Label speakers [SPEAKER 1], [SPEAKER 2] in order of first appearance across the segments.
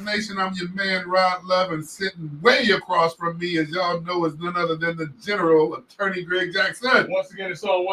[SPEAKER 1] Nation. I'm your man, Rod Love, and sitting way across from me, as y'all know, is none other than the General Attorney Greg Jackson.
[SPEAKER 2] Once again, it's on,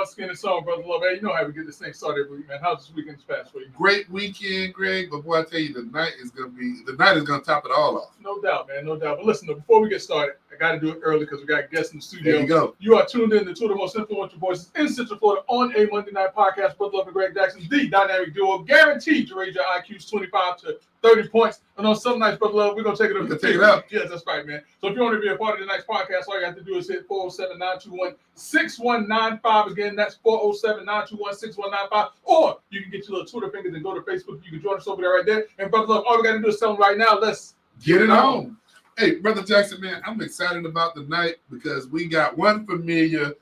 [SPEAKER 2] Brother Love. Hey, you know how we get this thing started every week, man. How's this weekend pass for you?
[SPEAKER 1] Great weekend, Greg. But boy, I tell you, the night is gonna top it all off.
[SPEAKER 2] No doubt, man, no doubt. But listen, before we get started, I got to do it early because we got guests in the studio.
[SPEAKER 1] There you go.
[SPEAKER 2] You are tuned in to two of the most influential voices in Central Florida on a Monday night podcast. Brother Love and Greg Jackson, the dynamic duo, guaranteed to raise your IQs 25 to 30 points. And on some nights, Brother Love, we're going to take it up.
[SPEAKER 1] Take it up.
[SPEAKER 2] Yes, that's right, man. So if you want to be a part of tonight's podcast, all you have to do is hit 407-921-6195. Again, that's 407-921-6195. Or you can get your little Twitter fingers and go to Facebook. You can join us over there right there. And Brother Love, all we got to do is tell them right now, let's
[SPEAKER 1] get it on. Hey, Brother Jackson, man, I'm excited about the night because we got one familiar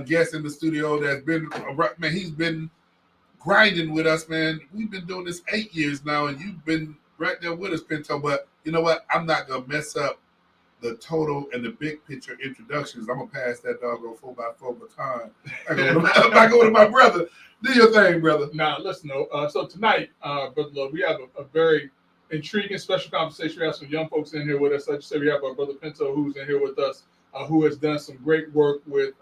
[SPEAKER 1] guest in the studio that's been, man, he's been grinding with us, man. We've been doing this 8 years now, and you've been right there with us, Pinto. But you know what? I'm not going to mess up the total and the big picture introductions. I'm going to pass that doggone 4x4 baton. I go to my brother. Do your thing, brother.
[SPEAKER 2] Now, listen, so tonight, Brother Love, we have a very intriguing special conversation. We have some young folks in here with us. Like you said, we have our brother Pinto, who's in here with us, who has done some great work with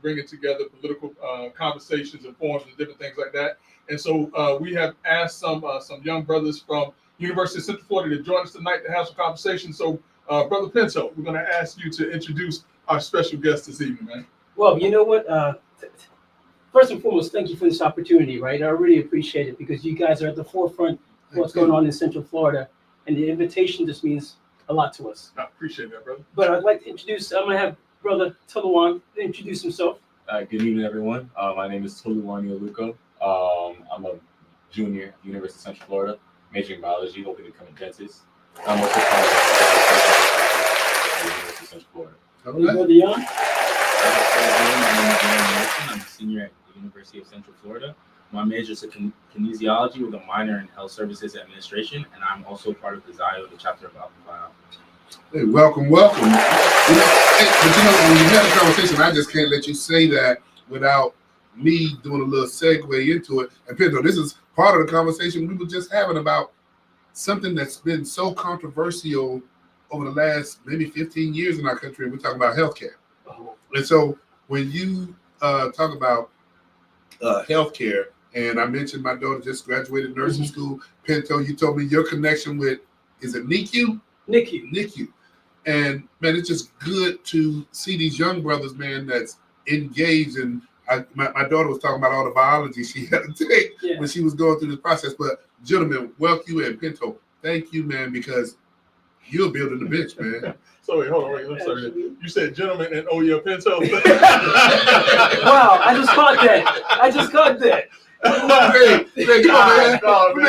[SPEAKER 2] bringing together political conversations and forums and different things like that. And so we have asked some young brothers from University of Central Florida to join us tonight to have some conversation. So, Brother Pinto, we're going to ask you to introduce our special guest this evening, man.
[SPEAKER 3] Well, you know what? First and foremost, thank you for this opportunity, right? I really appreciate it because you guys are at the forefront of what's going on in Central Florida, and the invitation just means a lot to us.
[SPEAKER 2] I appreciate that, brother.
[SPEAKER 3] But I'd like to introduce, I'm going to have Brother Tuluwan introduce himself.
[SPEAKER 4] Good evening, everyone. My name is Tuluwan Oluko. I'm a junior at the University of Central Florida, majoring in biology, hoping to become a dentist. I'm also part of the University of Central Florida.
[SPEAKER 3] Hey, Brother Jan.
[SPEAKER 5] I'm a senior at the University of Central Florida. My major is kinesiology with a minor in health services administration, and I'm also part of the ZIO, the chapter of Alpha Phi Alpha.
[SPEAKER 1] Hey, welcome. But when you had a conversation, I just can't let you say that without me doing a little segue into it. And Pinto, this is part of the conversation we were just having about something that's been so controversial over the last maybe 15 years in our country. We're talking about healthcare. And so when you talk about healthcare, and I mentioned my daughter just graduated nursing school, Pinto, you told me your connection with, is it NICU? NICU. And man, it's just good to see these young brothers, man, that's engaged. And my daughter was talking about all the biology she had to take when she was going through this process. But gentlemen, welcome you and Pinto. Thank you, man, because you're building the bench, man.
[SPEAKER 2] So wait, hold on, I'm sorry. You said gentleman and Pinto.
[SPEAKER 3] Wow, I just caught that.
[SPEAKER 1] Hey, come on, man. We've been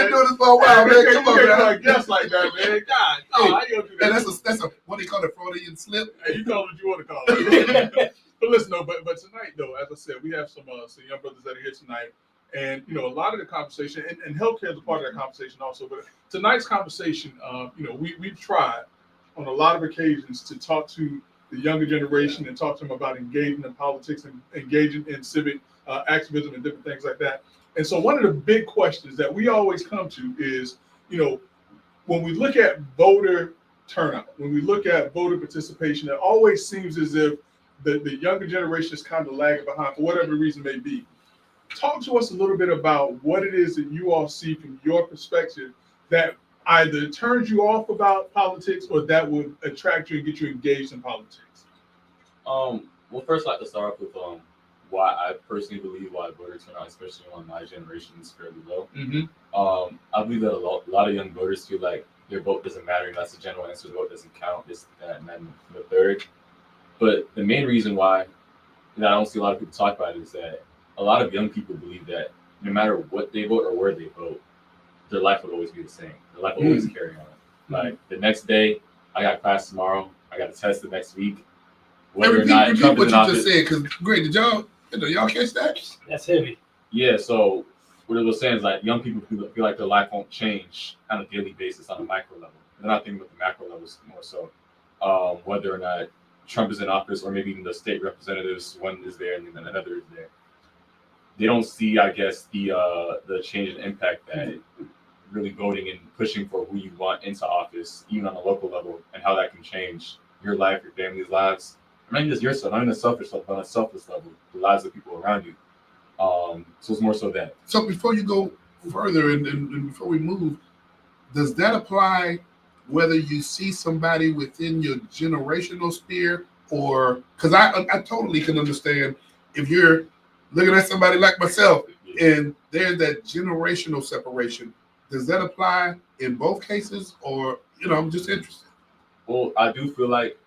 [SPEAKER 1] doing this for a while, man. Come on, man.
[SPEAKER 2] Guess like that, man. God, how you gonna do that?
[SPEAKER 1] And that's a what do you call it, Freudian slip?
[SPEAKER 2] Hey, you call it what you want to call it. But listen, but tonight, though, as I said, we have some young brothers that are here tonight. And, you know, a lot of the conversation, and healthcare is a part of that conversation also. But tonight's conversation, we've tried on a lot of occasions to talk to the younger generation and talk to them about engaging in politics and engaging in civic activism and different things like that. And so one of the big questions that we always come to is, you know, when we look at voter turnout, when we look at voter participation, it always seems as if the younger generation is kind of lagging behind for whatever reason may be. Talk to us a little bit about what it is that you all see from your perspective that either turns you off about politics or that would attract you and get you engaged in politics.
[SPEAKER 4] Well, first I'd like to start off with why I personally believe why voter turnout, especially on my generation, is fairly low. I believe that a lot of young voters feel like their vote doesn't matter, and that's the general answer. The vote doesn't count. This, that, and then the third. But the main reason why I don't see a lot of people talk about it is that a lot of young people believe that no matter what they vote or where they vote, their life will always be the same. Their life will always carry on. Like the next day, I got class tomorrow. I got a test the next week.
[SPEAKER 1] Whether or not Trump what you just said, because Greg, did y'all catch that?
[SPEAKER 3] That's heavy.
[SPEAKER 4] Yeah. So what it was saying is like young people feel like their life won't change on a daily basis on a micro level. They're not thinking about the macro levels more so. Whether or not Trump is in office or maybe even the state representatives, one is there and then another is there. They don't see, I guess, the change in impact that really voting and pushing for who you want into office, even on a local level, and how that can change your life, your family's lives, not even just yourself, not even a selfish level, but on a selfless level, the lives of people around you. So it's more so that.
[SPEAKER 1] So before you go further and before we move, does that apply whether you see somebody within your generational sphere, or because I totally can understand if you're looking at somebody like myself and there's that generational separation. Does that apply in both cases, or I'm just interested?
[SPEAKER 4] Well, I do feel like,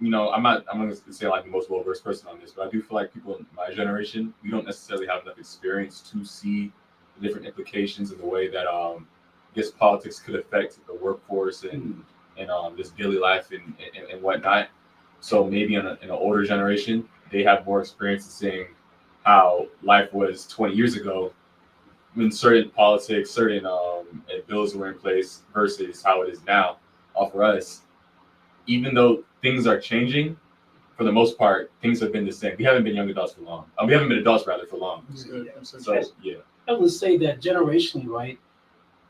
[SPEAKER 4] I'm going to say like the most well-versed person on this, but I do feel like people in my generation, we don't necessarily have enough experience to see the different implications in the way that I guess politics could affect the workforce and this daily life and whatnot. So maybe in an older generation, they have more experience in seeing how life was 20 years ago when certain politics, certain bills were in place versus how it is now. For us, even though things are changing, for the most part, things have been the same. We haven't been young adults for long. We haven't been adults rather for long. So yeah.
[SPEAKER 3] I would say that generationally, right?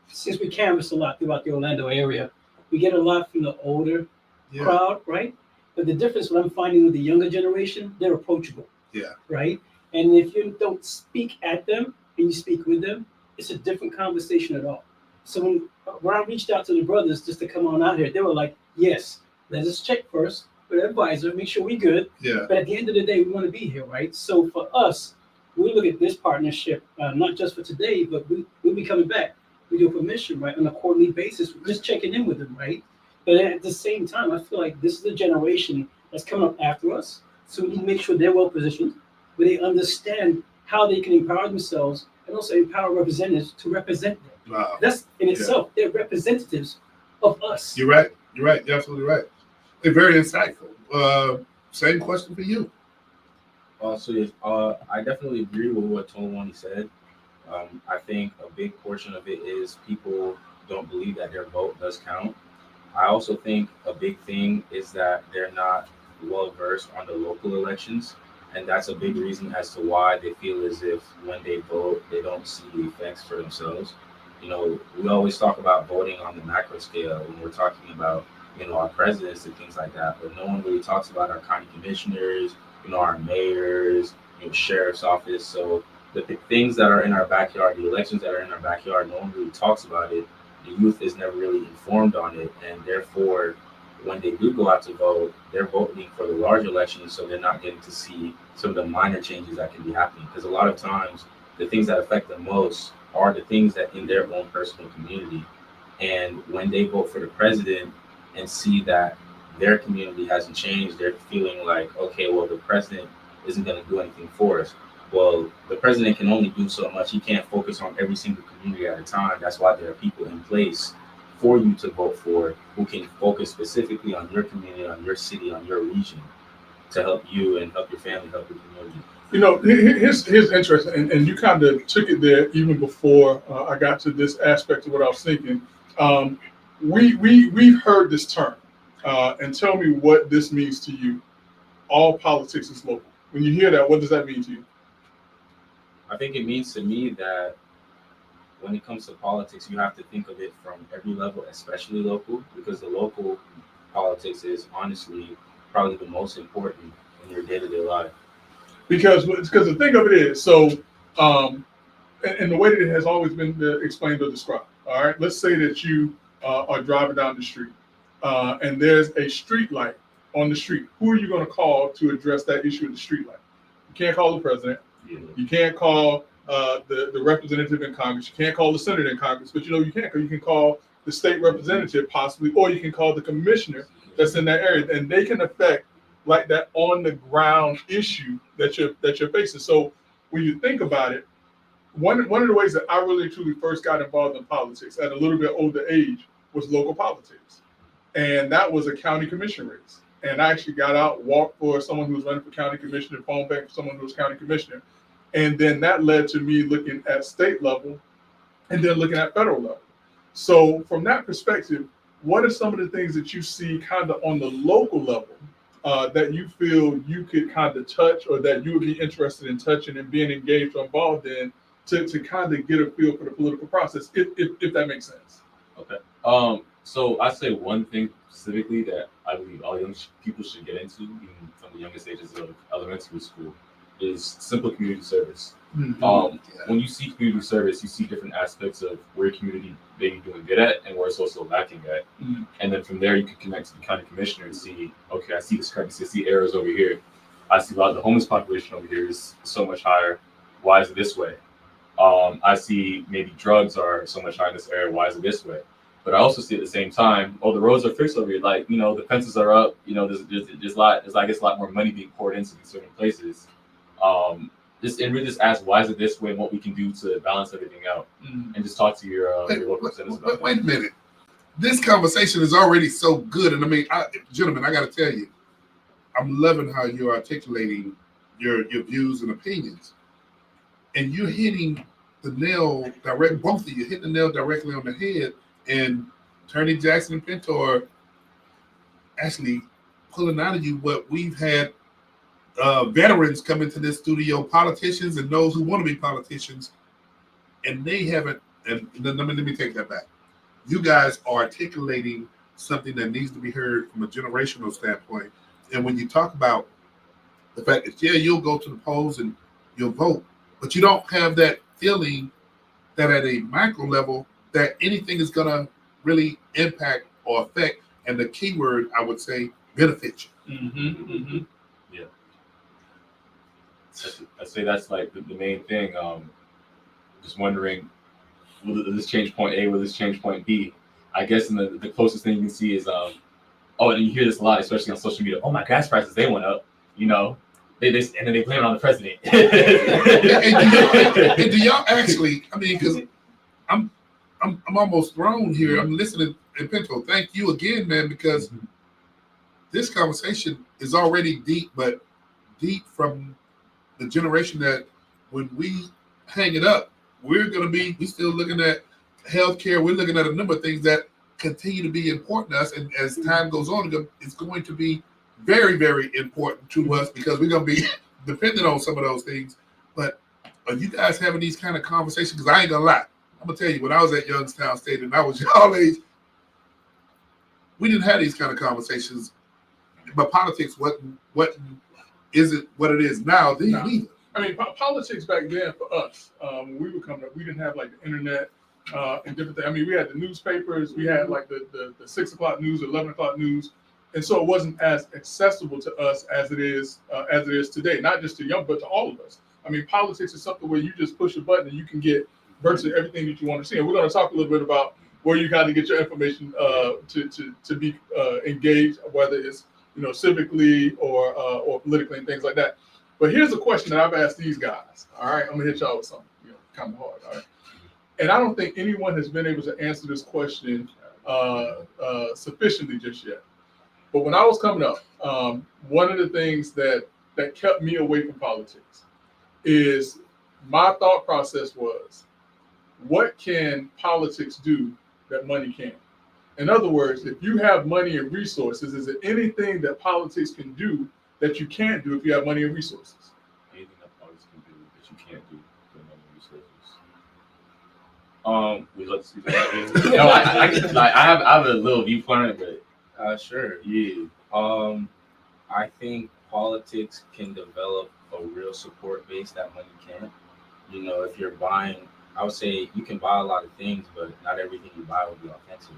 [SPEAKER 3] Since we canvass a lot throughout the Orlando area, we get a lot from the older crowd, right? But the difference what I'm finding with the younger generation, they're approachable.
[SPEAKER 1] Yeah.
[SPEAKER 3] Right? And if you don't speak at them and you speak with them, it's a different conversation at all. So when I reached out to the brothers just to come on out here, they were like, yes, let us check first with the advisor, make sure we're good.
[SPEAKER 1] Yeah.
[SPEAKER 3] But at the end of the day, we want to be here, right? So for us, we look at this partnership, not just for today, but we'll be coming back. We do a permission, right, on a quarterly basis, just checking in with them, right? But at the same time, I feel like this is a generation that's coming up after us. So we need to make sure they're well positioned, where they understand how they can empower themselves and also empower representatives to represent them.
[SPEAKER 1] Wow.
[SPEAKER 3] That's in itself, they're representatives of us.
[SPEAKER 1] You're right. You're absolutely right. They're very insightful. Same question for you.
[SPEAKER 5] I definitely agree with what Tolwani said. I think a big portion of it is people don't believe that their vote does count. I also think a big thing is that they're not well versed on the local elections, and that's a big reason as to why they feel as if when they vote, they don't see the effects for themselves. We always talk about voting on the macro scale when we're talking about, our presidents and things like that, but no one really talks about our county commissioners, our mayors, sheriff's office. So the things that are in our backyard, the elections that are in our backyard, no one really talks about it. The youth is never really informed on it, and therefore, when they do go out to vote, they're voting for the large elections, so they're not getting to see some of the minor changes that can be happening. Because a lot of times, the things that affect them most are the things that in their own personal community. And when they vote for the president and see that their community hasn't changed, they're feeling like, okay, well, the president isn't going to do anything for us. Well, the president can only do so much. He can't focus on every single community at a time. That's why there are people in place for you to vote for who can focus specifically on your community, on your city, on your region to help you and help your family, help your community.
[SPEAKER 2] Here's interesting, and you kind of took it there even before I got to this aspect of what I was thinking. We've heard this term, and tell me what this means to you. All politics is local. When you hear that, what does that mean to you?
[SPEAKER 5] I think it means to me that when it comes to politics, you have to think of it from every level, especially local, because the local politics is honestly probably the most important in your day-to-day life. Because
[SPEAKER 2] the thing of it is, so, and the way that it has always been explained or described, all right, let's say that you are driving down the street and there's a street light on the street. Who are you going to call to address that issue of the street light? You can't call the president. You can't call the representative in Congress. You can't call the senator in Congress, but you can call the state representative possibly, or you can call the commissioner that's in that area, and they can affect like that on the ground issue that you're facing. So when you think about it, one of the ways that I really truly first got involved in politics at a little bit older age was local politics, and that was a county commission race. And I actually got out, walked for someone who was running for county commissioner, phone bank for someone who was county commissioner. And then that led to me looking at state level and then looking at federal level. So from that perspective, what are some of the things that you see kind of on the local level that you feel you could kind of touch, or that you would be interested in touching and being engaged or involved in to kind of get a feel for the political process, if that makes sense.
[SPEAKER 4] Okay. So I say one thing specifically that I believe all young people should get into, even from the youngest ages of elementary school, is simple community service. When you see community service, you see different aspects of where community may be doing good at and where it's also lacking at. And then from there, you can connect to the county commissioner and see, okay, I see discrepancy, I see errors over here. I see a lot of the homeless population over here is so much higher. Why is it this way? I see maybe drugs are so much higher in this area. Why is it this way? But I also see at the same time, oh, the roads are fixed over here. Like, you know, the fences are up. You know, there's a lot more money being poured into these certain places. And really just ask why is it this way and what we can do to balance everything out, and just talk to your local representatives about
[SPEAKER 1] Wait a minute. This conversation is already so good, and I mean, gentlemen, I got to tell you, I'm loving how you're articulating your views and opinions, and you're hitting the nail direct. Both of you hitting the nail directly on the head, and Attorney Jackson and Pinto are actually pulling out of you what we've had veterans come into this studio, politicians and those who want to be politicians, and they haven't. And let me take that back. You guys are articulating something that needs to be heard from a generational standpoint. And when you talk about the fact that you'll go to the polls and you'll vote, but you don't have that feeling that at a micro level that anything is gonna really impact or affect, and the key word I would say, benefit you.
[SPEAKER 4] Yeah. I say that's like the main thing. Just wondering, will this change point A? Will this change point B? I guess the closest thing you can see is, and you hear this a lot, especially on social media. Oh, my gas prices, they went up. You know, and then they blame it on the president.
[SPEAKER 1] and do y'all actually? I mean, because I'm almost thrown here. I'm listening, and Pinto, thank you again, man, because this conversation is already deep, but deep from the generation that when we hang it up, we're still looking at healthcare. We're looking at a number of things that continue to be important to us. And as time goes on, it's going to be very, very important to us because we're going to be dependent on some of those things. But are you guys having these kind of conversations? Because I ain't going to lie. I'm going to tell you, when I was at Youngstown State and I was y'all age, we didn't have these kind of conversations. But politics isn't what it is now. Then either.
[SPEAKER 2] I mean, politics back then for us, when we were coming up, we didn't have like the internet and different things. I mean, we had the newspapers, we had like the 6 o'clock news, 11 o'clock news, and so it wasn't as accessible to us as it is today. Not just to young, but to all of us. I mean, politics is something where you just push a button and you can get virtually everything that you want to see. And we're going to talk a little bit about where you kind of get your information to be engaged, whether it's civically or politically and things like that. But here's a question that I've asked these guys. All right, I'm gonna hit y'all with something kind of hard. All right, and I don't think anyone has been able to answer this question sufficiently just yet. But when I was coming up, one of the things that kept me away from politics is my thought process was, what can politics do that money can't? In other words, if you have money and resources, is there anything that politics can do that you can't do if you have money and resources?
[SPEAKER 4] Anything that politics can do that you can't do with money and resources. I have a little viewpoint on it, but
[SPEAKER 5] Sure.
[SPEAKER 4] yeah.
[SPEAKER 5] I think politics can develop a real support base that money can't. If you're buying, I would say you can buy a lot of things, but not everything you buy will be authentic.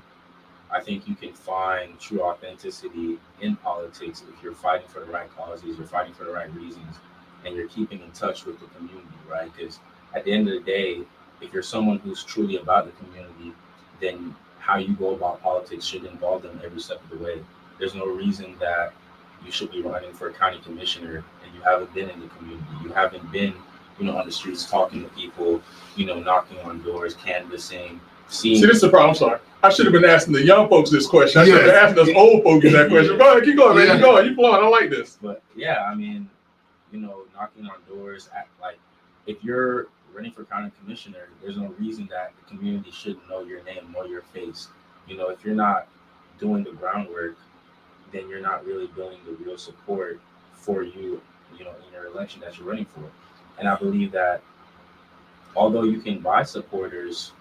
[SPEAKER 5] I think you can find true authenticity in politics if you're fighting for the right causes, you're fighting for the right reasons, and you're keeping in touch with the community, right? Because at the end of the day, if you're someone who's truly about the community, then how you go about politics should involve them every step of the way. There's no reason that you should be running for a county commissioner and you haven't been in the community. You haven't been, on the streets talking to people, knocking on doors, canvassing, seeing.
[SPEAKER 2] See, this is the problem. I'm sorry. I should have been asking the young folks this question. I should have been asking us old folks that question. Go ahead, keep going, man. Keep going. You flowing. I like this.
[SPEAKER 5] But yeah, I mean, knocking on doors, if you're running for county commissioner, there's no reason that the community shouldn't know your name, know your face. If you're not doing the groundwork, then you're not really building the real support for you, in your election that you're running for. And I believe that although you can buy supporters,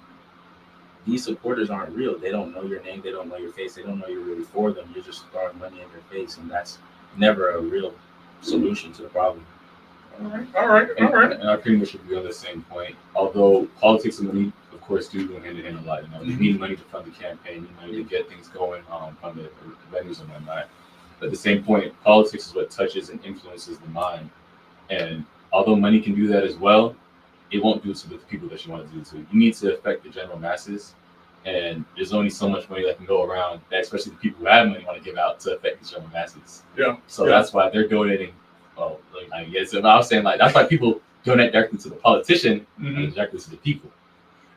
[SPEAKER 5] these supporters aren't real. They don't know your name. They don't know your face. They don't know you're really for them. You're just throwing money in their face, and that's never a real solution to the problem.
[SPEAKER 2] All right.
[SPEAKER 4] And I pretty much agree on the same point. Although politics and money, of course, do go hand in hand a lot. You know, they need money to fund the campaign, need money to get things going, fund the venues and whatnot. But at the same point, politics is what touches and influences the mind. And although money can do that as well, it won't do it to the people that you want to do it to. You need to affect the general masses. And there's only so much money that can go around, that especially the people who have money want to give out to affect the general masses.
[SPEAKER 2] Yeah.
[SPEAKER 4] So
[SPEAKER 2] Yeah.
[SPEAKER 4] that's why they're donating. Well, like, I guess if I was saying, like, that's why people donate directly to the politician and directly to the people.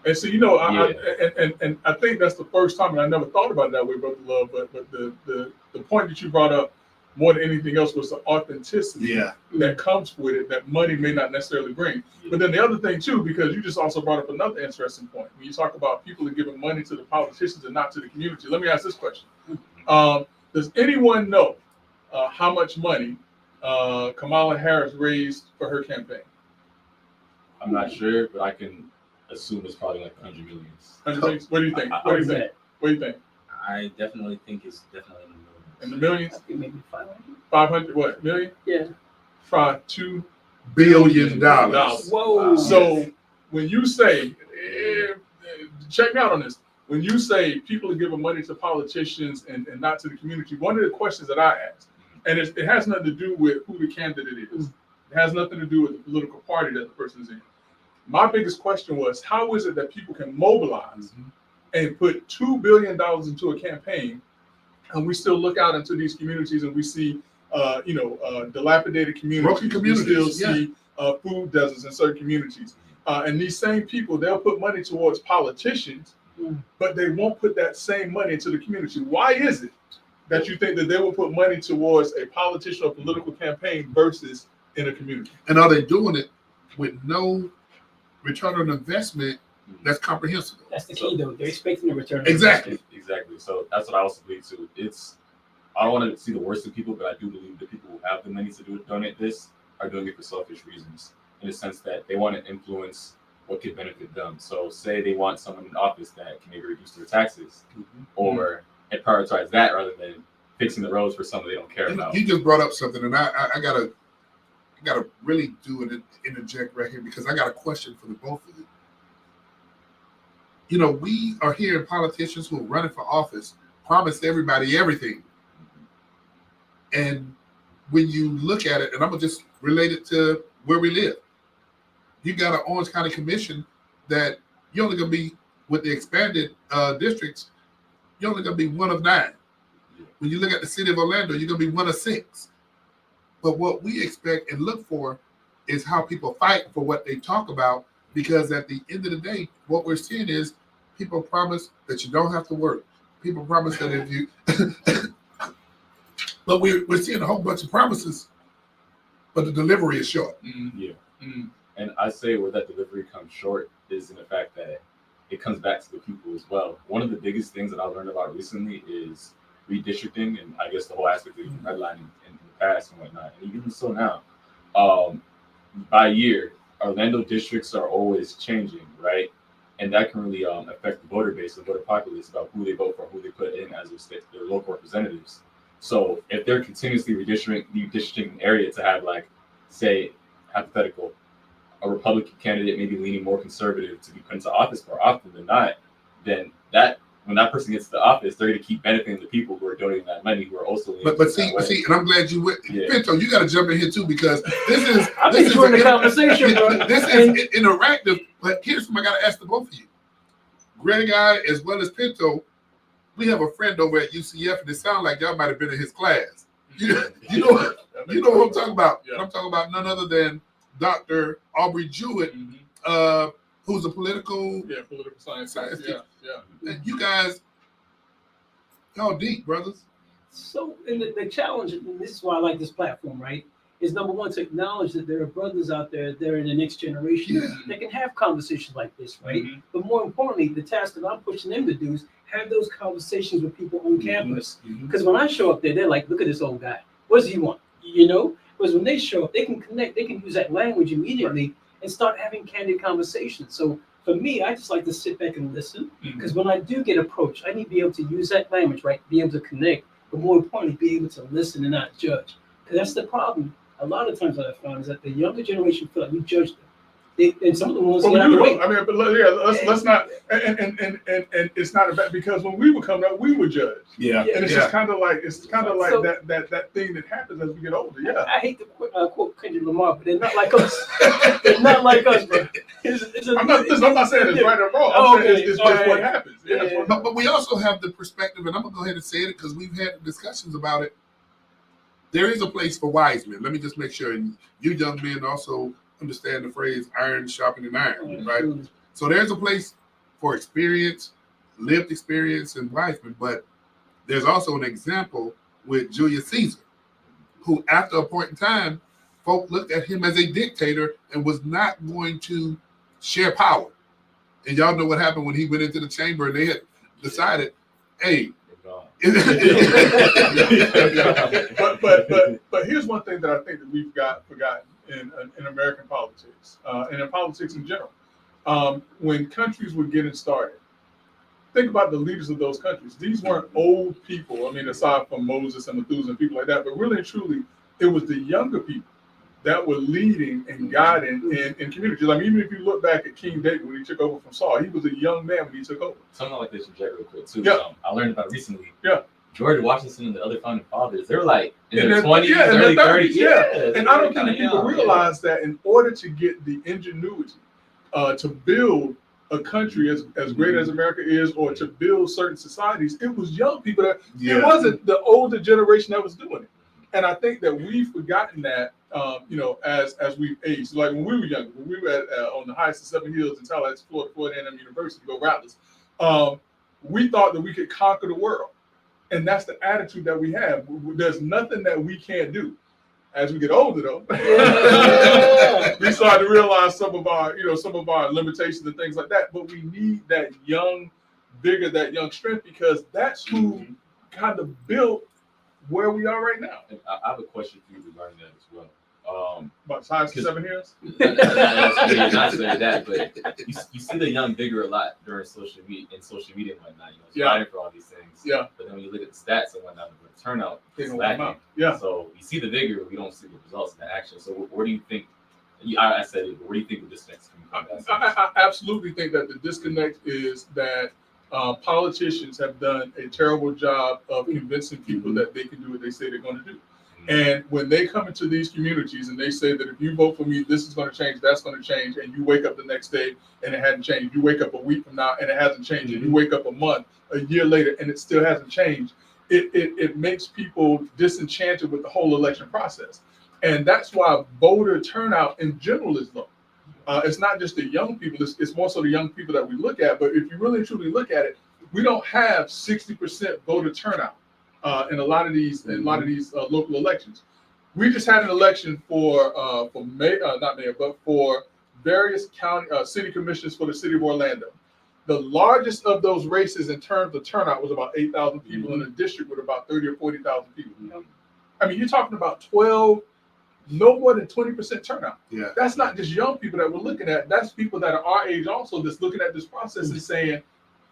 [SPEAKER 2] And so, you know,
[SPEAKER 4] Yeah.
[SPEAKER 2] and I think that's the first time, and I never thought about it that way, Brother Love, but the point that you brought up more than anything else was the authenticity
[SPEAKER 1] Yeah.
[SPEAKER 2] that comes with it that money may not necessarily bring. But then the other thing too, because you just also brought up another interesting point. When you talk about people are giving money to the politicians and not to the community, let me ask this question. Does anyone know how much money Kamala Harris raised for her campaign?
[SPEAKER 4] I'm not sure, but I can assume it's probably like 100 millions.
[SPEAKER 2] What do you think?
[SPEAKER 3] I
[SPEAKER 2] What do you
[SPEAKER 3] was
[SPEAKER 2] think?
[SPEAKER 3] at,
[SPEAKER 2] What do you think?
[SPEAKER 5] I definitely think it's definitely in the millions.
[SPEAKER 2] In the millions?
[SPEAKER 3] I think maybe 500.
[SPEAKER 2] 500 what million?
[SPEAKER 3] Yeah.
[SPEAKER 2] $2
[SPEAKER 1] $billion.
[SPEAKER 3] Whoa.
[SPEAKER 2] So when you say, check me out on this. When you say people are giving money to politicians and not to the community, one of the questions that I ask, and it has nothing to do with who the candidate is. It has nothing to do with the political party that the person is in. My biggest question was, how is it that people can mobilize and put $2 billion into a campaign, and we still look out into these communities and we see, dilapidated communities.
[SPEAKER 1] Broken communities,
[SPEAKER 2] We still see food deserts in certain communities. And these same people, they'll put money towards politicians, but they won't put that same money into the community. Why is it that you think that they will put money towards a politician or political campaign versus in a community?
[SPEAKER 1] And are they doing it with no return on investment that's comprehensible?
[SPEAKER 3] That's the key, though. They're expecting a return. on
[SPEAKER 1] Exactly.
[SPEAKER 3] investment.
[SPEAKER 4] Exactly. So that's what I also believe too. I don't want to see the worst of people, but I do believe the people who have the money to donate this are doing it for selfish reasons, in the sense that they want to influence what could benefit them. So say they want someone in office that can maybe reduce their taxes or and prioritize that rather than fixing the roads for someone they don't care about.
[SPEAKER 1] You just brought up something, and I gotta really do an interject right here, because I got a question for the both of you. You know, we are hearing politicians who are running for office promise everybody everything. And when you look at it, and I'm gonna just relate it to where we live. You got an Orange County Commission that you're only gonna be, with the expanded districts, you're only gonna be one of 9. When you look at the city of Orlando, you're gonna be one of 6. But what we expect and look for is how people fight for what they talk about, because at the end of the day, what we're seeing is people promise that you don't have to work. People promise that if you, but we're seeing a whole bunch of promises, but the delivery is short.
[SPEAKER 4] Yeah. And I say where that delivery comes short is in the fact that it comes back to the people as well. One of the biggest things that I learned about recently is redistricting, and I guess the whole aspect of redlining in the past and whatnot, and even so now. By year, Orlando districts are always changing, right? And that can really affect the voter base, the voter populace, about who they vote for, who they put in as their local representatives. So if they're continuously redistricting an area to have, like, say, hypothetical, a Republican candidate maybe leaning more conservative to be put into office more often than not, then when that person gets to the office, they're going to keep benefiting the people who are donating that money, who are also leaning
[SPEAKER 1] But
[SPEAKER 4] that way.
[SPEAKER 1] see, and I'm glad you went.
[SPEAKER 4] Yeah.
[SPEAKER 1] Pinto, you got to jump in here too, because this is
[SPEAKER 3] I'm
[SPEAKER 1] this is
[SPEAKER 3] enjoying the conversation, bro.
[SPEAKER 1] This is interactive. But here's something I got to ask the both of you, Greg, as well as Pinto. We have a friend over at UCF, and it sounds like y'all might have been in his class. You know what I'm talking about.
[SPEAKER 2] Yeah.
[SPEAKER 1] I'm talking about none other than Dr. Aubrey Jewett, who's a political
[SPEAKER 2] science.
[SPEAKER 1] Science
[SPEAKER 2] Yeah.
[SPEAKER 1] And you guys, y'all deep, brothers.
[SPEAKER 3] So, and the challenge, and this is why I like this platform, right? Is number one, to acknowledge that there are brothers out there that are in the next generation that can have conversations like this, right? But more importantly, the task that I'm pushing them to do is have those conversations with people on campus. Because when I show up there, they're like, look at this old guy. What does he want? You know? Because when they show up, they can connect, they can use that language immediately. and start having candid conversations. So for me, I just like to sit back and listen, because when I do get approached, I need to be able to use that language, right? Be able to connect, but more importantly, be able to listen and not judge. Because that's the problem. A lot of times what I found is that the younger generation feel like we judge them. And some of the ones
[SPEAKER 2] But we
[SPEAKER 3] get out of
[SPEAKER 2] do
[SPEAKER 3] the way.
[SPEAKER 2] though. I mean, but let's not, and it's not about, because when we were coming up, we were judged.
[SPEAKER 1] Yeah.
[SPEAKER 2] And it's
[SPEAKER 1] Yeah.
[SPEAKER 2] just kind of like
[SPEAKER 3] So-
[SPEAKER 2] that thing that happens as we get older. Yeah.
[SPEAKER 3] I hate to quote Kendrick Lamar, but they're not like us. They're not like us, bro.
[SPEAKER 2] I'm not saying it's right or wrong.
[SPEAKER 3] Oh,
[SPEAKER 2] I'm saying
[SPEAKER 3] okay.
[SPEAKER 2] it's
[SPEAKER 3] All
[SPEAKER 2] just what
[SPEAKER 3] right.
[SPEAKER 2] happens. Yeah.
[SPEAKER 3] Yeah.
[SPEAKER 1] But we also have the perspective, and I'm gonna go ahead and say it because we've had discussions about it. There is a place for wise men. Let me just make sure, and you young men also understand the phrase "iron sharpening iron," right? So there's a place for experience, lived experience, and wise men. But there's also an example with Julius Caesar, who, after a point in time, folk looked at him as a dictator and was not going to share power. And y'all know what happened when he went into the chamber and they had decided, hey,
[SPEAKER 2] But here's one thing that I think that we've forgotten in American politics and in politics in general. When countries were getting started, think about the leaders of those countries. These weren't old people. I mean, aside from Moses and Methuselah and people like that, but really and truly, it was the younger people that were leading and guiding in communities. I mean, even if you look back at King David when he took over from Saul, he was a young man when he took over.
[SPEAKER 4] Something like this, Jack, real quick too.
[SPEAKER 2] Yeah.
[SPEAKER 4] I learned about recently.
[SPEAKER 2] Yeah.
[SPEAKER 4] George Washington and the other founding fathers, they were like in
[SPEAKER 2] In
[SPEAKER 4] their
[SPEAKER 2] their-
[SPEAKER 4] 20s,
[SPEAKER 2] yeah, in their
[SPEAKER 4] early 30s.
[SPEAKER 2] 30s, yeah. And I don't
[SPEAKER 4] Kinda
[SPEAKER 2] think people
[SPEAKER 4] young,
[SPEAKER 2] realize that in order to get the ingenuity to build a country as great as America is, or to build certain societies, it was young people that it wasn't the older generation that was doing it. And I think that we've forgotten that, as we've aged. Like when we were younger, when we were on the highest of Seven Hills in Tallahassee, Florida A&M University, go Rattlers, we thought that we could conquer the world. And that's the attitude that we have. There's nothing that we can't do. As we get older, though, we start to realize some of our limitations and things like that. But we need that young vigor, that young strength, because that's who kind of built where we are right now.
[SPEAKER 4] And I have a question for you regarding that as well.
[SPEAKER 2] About 5 to 7 years.
[SPEAKER 4] Not saying that, but you see the young vigor a lot during social media and whatnot. Fighting for all these things.
[SPEAKER 2] Yeah.
[SPEAKER 4] But then when you look at the stats and whatnot, the turnout
[SPEAKER 2] They
[SPEAKER 4] is
[SPEAKER 2] don't come
[SPEAKER 4] lacking.
[SPEAKER 2] out. Yeah.
[SPEAKER 4] So you see the vigor, but we don't see the results in the action. So where do you think? I said it, but where do you think the disconnect can come from?
[SPEAKER 2] I absolutely think that the disconnect is that politicians have done a terrible job of convincing people that they can do what they say they're going to do. And when they come into these communities and they say that if you vote for me, this is going to change, that's going to change, and you wake up the next day and it hadn't changed. You wake up a week from now and it hasn't changed. And you wake up a month, a year later, and it still hasn't changed. It makes people disenchanted with the whole election process. And that's why voter turnout in general is low. It's not just the young people, it's more so the young people that we look at. But if you really truly look at it, we don't have 60% voter turnout in a lot of these local elections. We just had an election for various county city commissioners for the city of Orlando. The largest of those races in terms of turnout was about 8,000 people in a district with about 30 or 40,000 people. I mean, you're talking about no more than 20% turnout.
[SPEAKER 1] Yeah.
[SPEAKER 2] That's not just young people that we're looking at. That's people that are our age also that's looking at this process and saying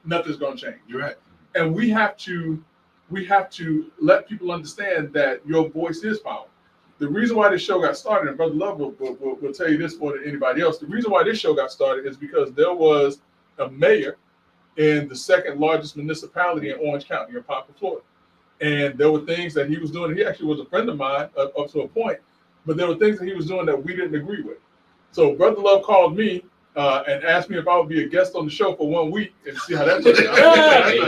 [SPEAKER 2] nothing's going to change.
[SPEAKER 1] You're right.
[SPEAKER 2] And we have to let people understand that your voice is power. The reason why this show got started, and Brother Love will tell you this more than anybody else, the reason why this show got started is because there was a mayor in the second largest municipality in Orange County, in Poplar, Florida. And there were things that he was doing. He actually was a friend of mine up to a point, but there were things that he was doing that we didn't agree with. So Brother Love called me and asked me if I would be a guest on the show for 1 week and see how that turned out.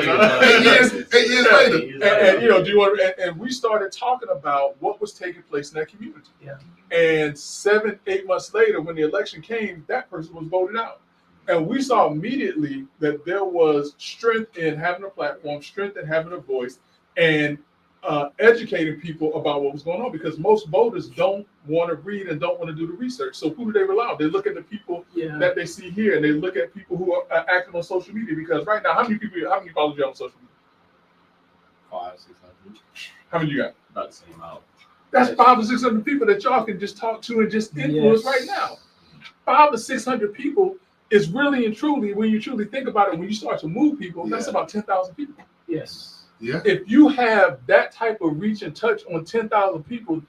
[SPEAKER 1] 8 years later.
[SPEAKER 2] Do you want? And we started talking about what was taking place in that community.
[SPEAKER 3] Yeah.
[SPEAKER 2] And 7-8 months later, when the election came, that person was voted out. And we saw immediately that there was strength in having a platform, strength in having a voice, and educating people about what was going on, because most voters don't want to read and don't want to do the research. So who do they rely on? They look at the people that they see here, and they look at people who are acting on social media. Because right now, how many followers you have on social media?
[SPEAKER 4] 500, 600.
[SPEAKER 2] How many you got?
[SPEAKER 4] About the same amount.
[SPEAKER 2] That's 500 or 600 people that y'all can just talk to and just influence right now. 500 to 600 people is really and truly, when you truly think about it, when you start to move people, that's
[SPEAKER 1] Yeah.
[SPEAKER 2] about 10,000 people.
[SPEAKER 3] Yes.
[SPEAKER 1] Yeah.
[SPEAKER 2] If you have that type of reach and touch on 10,000 people,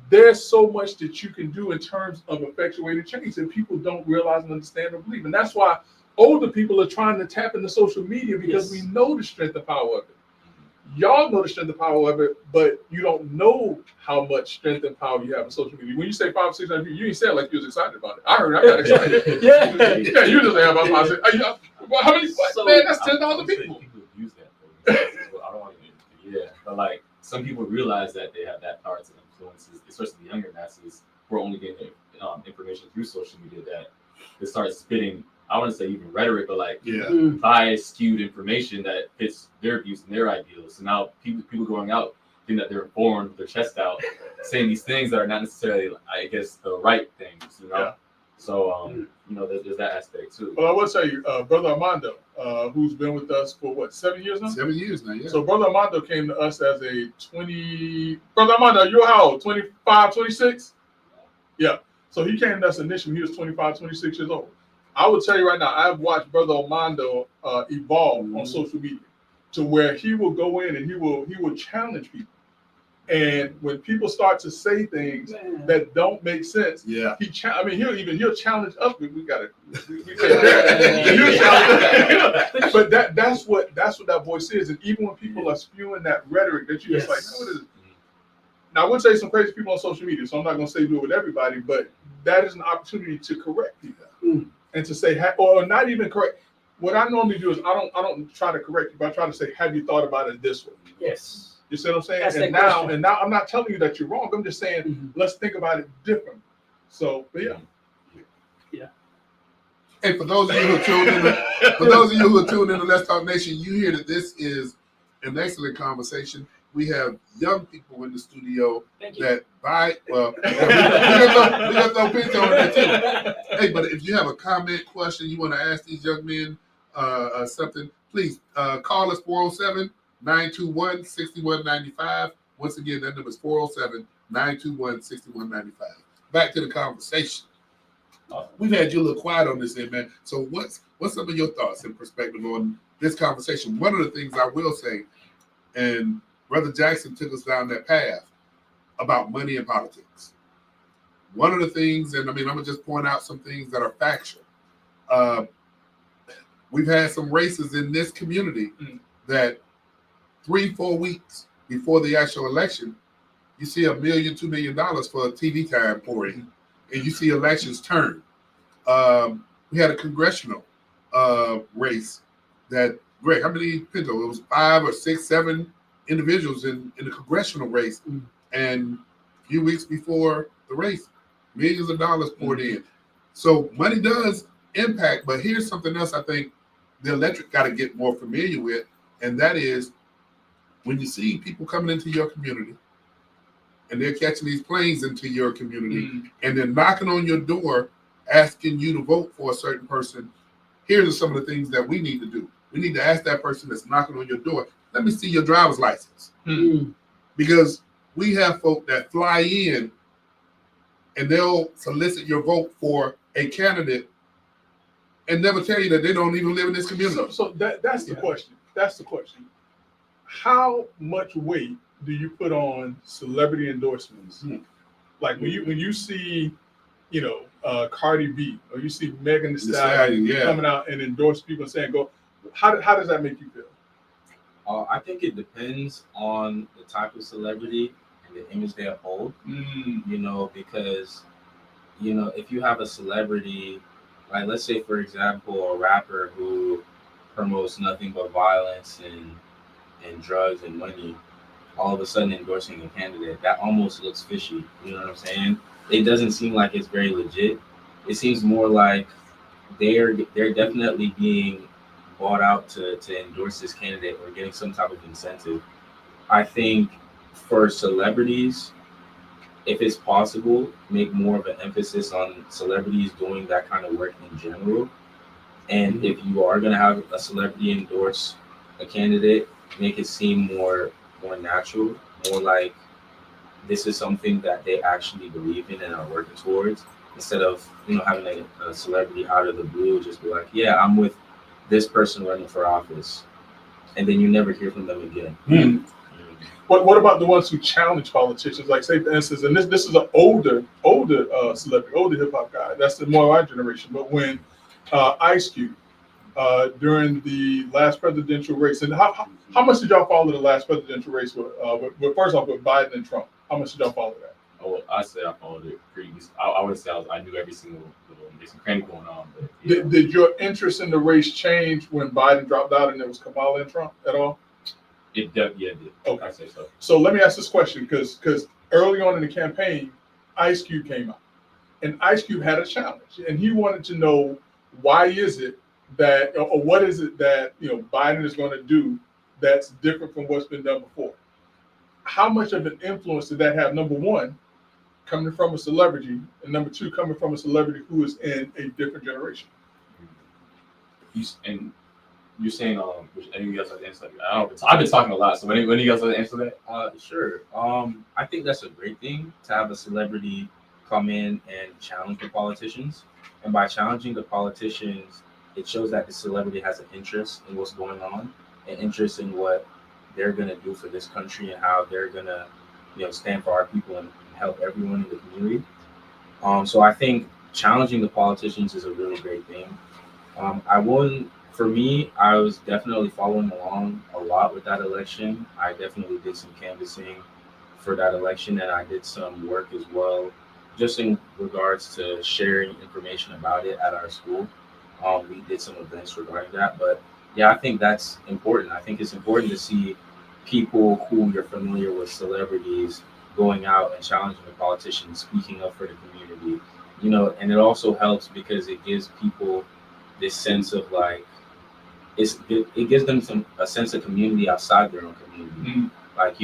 [SPEAKER 2] there's so much that you can do in terms of effectuating change that people don't realize and understand or believe. And that's why older people are trying to tap into social media, because
[SPEAKER 3] Yes.
[SPEAKER 2] we know the strength and power of it. Y'all know the strength and power of it, but you don't know how much strength and power you have in social media. When you say 500, 600 people, you ain't saying like you was excited about it. I heard I got excited.
[SPEAKER 3] Yeah.
[SPEAKER 2] Yeah, you just say about 500. Well, how many?
[SPEAKER 4] So,
[SPEAKER 2] Man, that's
[SPEAKER 4] I
[SPEAKER 2] 10,000
[SPEAKER 4] would say
[SPEAKER 2] people.
[SPEAKER 4] People abuse that. Though. I don't want to. Yeah, but like some people realize that they have that power to influence, especially the younger masses who are only getting information through social media. That they start spitting. I want to say even rhetoric, but like
[SPEAKER 1] Yeah.
[SPEAKER 4] biased, skewed information that fits their views and their ideals. So now people going out think that they're informed, with their chest out, saying these things that are not necessarily, I guess, the right things.
[SPEAKER 2] Yeah.
[SPEAKER 4] So there's that aspect too.
[SPEAKER 2] Well, I will tell you, Brother Armando, who's been with us for what, 7 years now?
[SPEAKER 1] 7 years now. Yeah.
[SPEAKER 2] So Brother Armando came to us as a 20. Brother Armando, you're how old? 25, 26? Yeah. So he came to us initially. He was 25, 26 years old. I will tell you right now, I've watched Brother Armando evolve on social media to where he will go in and he will challenge people. And when people start to say things that don't make sense,
[SPEAKER 1] Yeah.
[SPEAKER 2] he'll challenge us. We gotta. We take that. But that's what that voice is. And even when people are spewing that rhetoric, that you just like, no, what is it? Now, I would say some crazy people on social media, so I'm not going to say do it with everybody, but that is an opportunity to correct people and to say, or not even correct. What I normally do is I don't try to correct you, but I try to say, have you thought about it this way?
[SPEAKER 3] Yes.
[SPEAKER 2] You see what I'm saying?
[SPEAKER 3] That's
[SPEAKER 2] And
[SPEAKER 3] that
[SPEAKER 2] now,
[SPEAKER 3] question.
[SPEAKER 2] I'm not telling you that you're wrong. I'm just saying, let's think about it differently. So, but yeah.
[SPEAKER 1] Hey, for those of you who are tuned in to Let's Talk Nation, you hear that this is an excellent conversation. We have young people in the studio
[SPEAKER 3] Thank you.
[SPEAKER 1] that we got no Pinto in there too. Hey, but if you have a comment, question, you want to ask these young men something, please call us 407-921-6195. Once again, that number is 407-921-6195. Back to the conversation. We've had you a little quiet on this end, man. So what's some of your thoughts and perspective on this conversation? One of the things I will say, and Brother Jackson took us down that path about money and politics. One of the things, and I'm going to just point out some things that are factual. We've had some races in this community that 3-4 weeks before the actual election, you see $1 million, $2 million for TV time pouring, and you see elections turn. We had a congressional race that, Greg, how many, Pinto? It was 5 or 6, 7 individuals in the congressional race, and a few weeks before the race, millions of dollars poured in. So money does impact, but here's something else I think the electorate got to get more familiar with, and that is when you see people coming into your community and they're catching these planes into your community and they're knocking on your door asking you to vote for a certain person, here are some of the things that we need to do. We need to ask that person that's knocking on your door, let me see your driver's license. Because we have folk that fly in and they'll solicit your vote for a candidate and never tell you that they don't even live in this community.
[SPEAKER 2] So that's the question. That's the question. How much weight do you put on celebrity endorsements? Like when you see, Cardi B, or you see Megan Thee Stallion coming out and endorse people and saying, "Go." How does that make you feel?
[SPEAKER 5] I think it depends on the type of celebrity and the image they uphold. Because if you have a celebrity, like let's say for example a rapper who promotes nothing but violence and drugs and money, all of a sudden endorsing a candidate, that almost looks fishy. You know what I'm saying? It doesn't seem like it's very legit. It seems more like they're definitely being bought out to endorse this candidate or getting some type of incentive. I think for celebrities, if it's possible, make more of an emphasis on celebrities doing that kind of work in general. And if you are going to have a celebrity endorse a candidate, make it seem more natural, more like this is something that they actually believe in and are working towards, instead of having a celebrity out of the blue just be like, yeah, I'm with this person running for office, and then you never hear from them again.
[SPEAKER 2] What about the ones who challenge politicians? Like, say for instance, and this is an older celebrity, older hip hop guy. That's the more our generation. But when Ice Cube during the last presidential race, and how much did y'all follow the last presidential race with first off with Biden and Trump? How much did y'all follow that?
[SPEAKER 4] Oh, well, I say I followed it pretty. I would say I knew every single little cranny going on. But yeah.
[SPEAKER 2] Did your interest in the race change when Biden dropped out and it was Kamala and Trump at all?
[SPEAKER 4] It did.
[SPEAKER 2] Okay.
[SPEAKER 4] I say so.
[SPEAKER 2] So let me ask this question, because early on in the campaign, Ice Cube came out, and Ice Cube had a challenge, and he wanted to know why is it that, or what is it that Biden is going to do that's different from what's been done before? How much of an influence did that have? Number one, coming from a celebrity, and number two, coming from a celebrity who is in a different generation.
[SPEAKER 4] You're saying, which any of you guys like to answer that? I don't know. I've been talking a lot, so when you guys like to answer that?
[SPEAKER 5] Sure. I think that's a great thing to have a celebrity come in and challenge the politicians. And by challenging the politicians, it shows that the celebrity has an interest in what's going on, an interest in what they're going to do for this country and how they're going to, stand for our people and help everyone in the community. So I think challenging the politicians is a really great thing. For me, I was definitely following along a lot with that election. I definitely did some canvassing for that election, and I did some work as well, just in regards to sharing information about it at our school. We did some events regarding that, but yeah, I think that's important. I think it's important to see people who you're familiar with, celebrities, going out and challenging the politicians, speaking up for the community, and it also helps because it gives people this sense of like, it gives them a sense of community outside their own community. Like,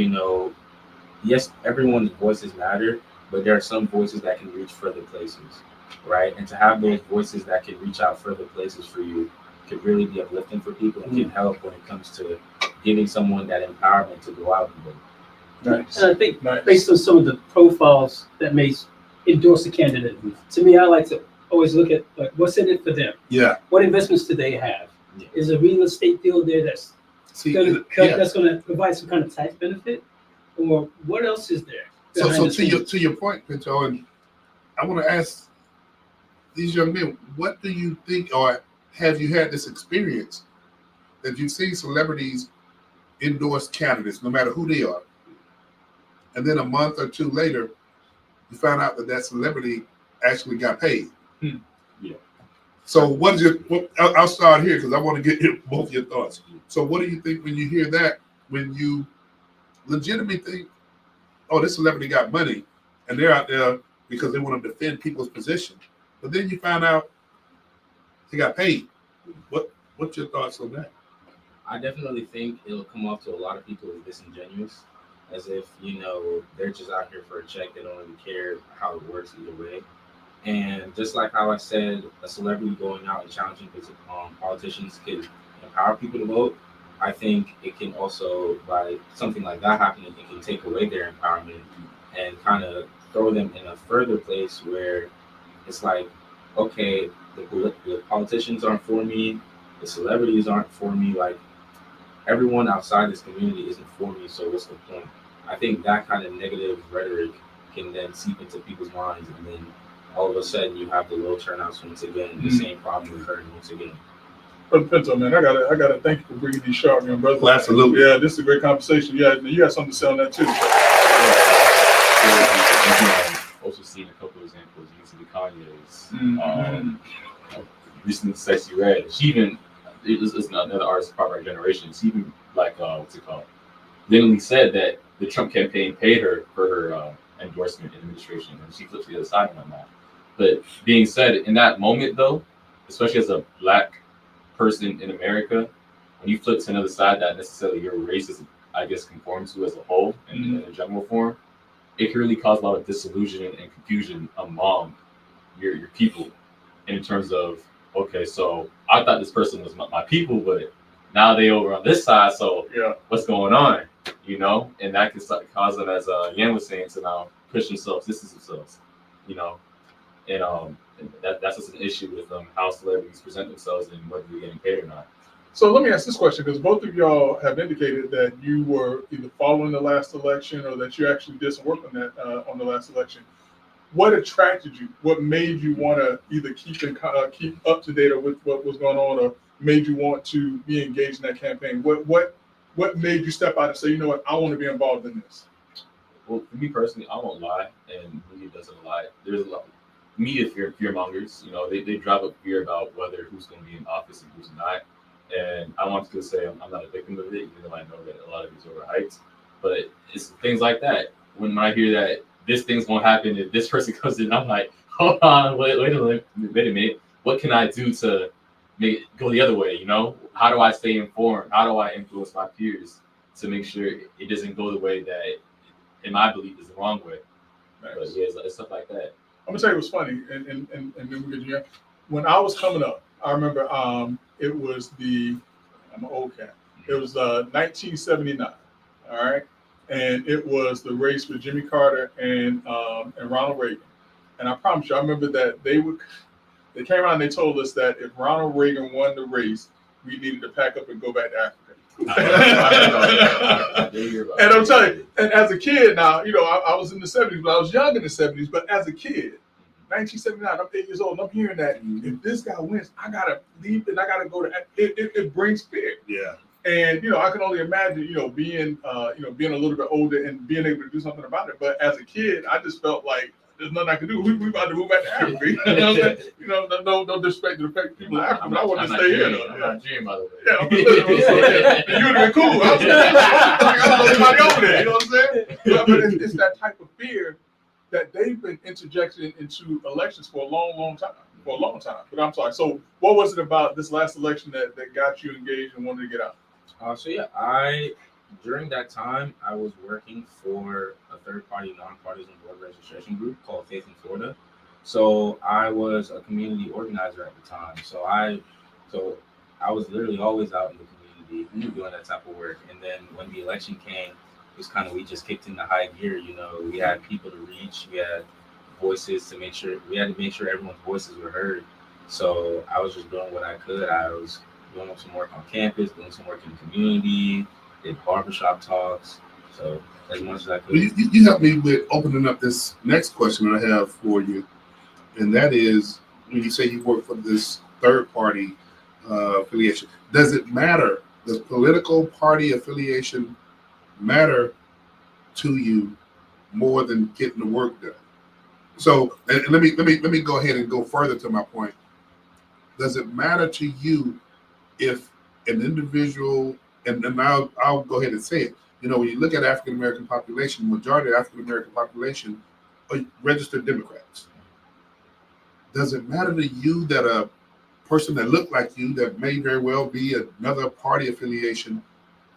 [SPEAKER 5] yes, everyone's voices matter, but there are some voices that can reach further places, right? And to have those voices that can reach out further places for you could really be uplifting for people and can help when it comes to giving someone that empowerment to go out and vote.
[SPEAKER 2] Nice.
[SPEAKER 3] And I think based on some of the profiles that may endorse a candidate, to me, I like to always look at like what's in it for them.
[SPEAKER 1] Yeah.
[SPEAKER 3] What investments do they have?
[SPEAKER 5] Yeah.
[SPEAKER 3] Is a real estate deal there that's going to provide some kind of tax benefit, or what else is there?
[SPEAKER 1] So to your point, Pinto, and I want to ask these young men, what do you think, or have you had this experience that you've seen celebrities endorse candidates, no matter who they are, and then a month or two later, you find out that celebrity actually got paid?
[SPEAKER 4] Yeah.
[SPEAKER 1] So I'll start here because I want to get both your thoughts. So what do you think when you hear that, when you legitimately think, oh, this celebrity got money and they're out there because they want to defend people's position, but then you find out they got paid? What's your thoughts on that?
[SPEAKER 5] I definitely think it'll come off to a lot of people as disingenuous, as if, they're just out here for a check. They don't really care how it works either way. And just like how I said, a celebrity going out and challenging politicians can empower people to vote. I think it can also, by something like that happening, it can take away their empowerment and kind of throw them in a further place where it's like, okay, the politicians aren't for me, the celebrities aren't for me, like everyone outside this community isn't for me, so what's the point? I think that kind of negative rhetoric can then seep into people's minds, and then all of a sudden you have the low turnouts once again, the same problem occurring once again.
[SPEAKER 2] Brother Pinto, man, I gotta thank you for bringing these sharp young brothers.
[SPEAKER 1] Absolutely.
[SPEAKER 2] Yeah, this is a great conversation. Yeah, you got something to say on that too.
[SPEAKER 4] Also seen a couple of examples. You see the Kanye's, recent Sexy Red. She even is another artist of our generation. She even literally said that the Trump campaign paid her for her endorsement in administration, and she flips the other side on that. But being said, in that moment though, especially as a Black person in America, when you flip to another side that necessarily your race is, I guess, conforms to as a whole and in a general form, it can really cause a lot of disillusionment and confusion among your people. In terms of, okay, so I thought this person was my people, but now they over on this side, so
[SPEAKER 2] Yeah.
[SPEAKER 4] what's going on? And that can cause them, as Yan was saying, to now push themselves, distance themselves, and that's just an issue with how celebrities present themselves and whether they're getting paid or not.
[SPEAKER 2] So let me ask this question, because both of y'all have indicated that you were either following the last election or that you actually did some work on that on the last election. What attracted you? What made you want to either keep up to date with what was going on, or made you want to be engaged in that campaign? What made you step out and say, you know what, I want to be involved in this?
[SPEAKER 4] Well, for me personally, I won't lie, and media doesn't lie. There's a lot media fear mongers. You know, they drive up fear about whether who's going to be in office and who's not. And I want to say I'm not a victim of it, even though I know that a lot of these are overhyped. But it's things like that. When I hear that this thing's going to happen if this person comes in, I'm like, hold on, wait a minute. What can I do to make it go the other way? You know, how do I stay informed? How do I influence my peers to make sure it doesn't go the way that, in my belief, is the wrong way?
[SPEAKER 2] Nice.
[SPEAKER 4] But yeah, it's stuff like that.
[SPEAKER 2] I'm gonna tell you what's funny, and then we get you. When I was coming up, I remember it was I'm an old cat. It was 1979, all right, and it was the race with Jimmy Carter and Ronald Reagan. And I promise you, I remember that they came around and they told us that if Ronald Reagan won the race, we needed to pack up and go back to Africa. And I'm telling you, and as a kid now, you know, I was in the 70s, but I was young in the 70s, but as a kid, 1979, I'm 8 years old, and I'm hearing that if this guy wins, I gotta leave and I gotta go to it brings fear.
[SPEAKER 1] Yeah.
[SPEAKER 2] And you know, I can only imagine, you know, being a little bit older and being able to do something about it. But as a kid, I just felt like there's nothing I can do. We about to move back to Africa. You know what I'm saying? You know, no disrespect to the people of Africa, but I want to stay here though.
[SPEAKER 4] I'm not dreaming, by the way.
[SPEAKER 2] Yeah, I'm just you would have been cool. I was somebody over there. You know what I'm saying? But it's that type of fear that they've been interjecting into elections for a long time. But I'm sorry. So, what was it about this last election that got you engaged and wanted to get out?
[SPEAKER 5] During that time, I was working for a third-party nonpartisan board registration group called Faith in Florida. So I was a community organizer at the time. So I was literally always out in the community doing that type of work. And then when the election came, it was kind of, we just kicked into high gear. You know, we had people to reach, we had voices to make sure, we had to make sure everyone's voices were heard. So I was just doing what I could. I was doing some work on campus, doing some work in the community, did barbershop talks. So as much as I could.
[SPEAKER 1] You helped me with opening up this next question I have for you, and that is when you say you work for this third party affiliation, does it matter? Does political party affiliation matter to you more than getting the work done? So, and let me go ahead and go further to my point. Does it matter to you if an individual, and now I'll go ahead and say it, you know, when you look at African American population, the majority of African American population are registered Democrats. Does it matter to you that a person that looked like you, that may very well be another party affiliation,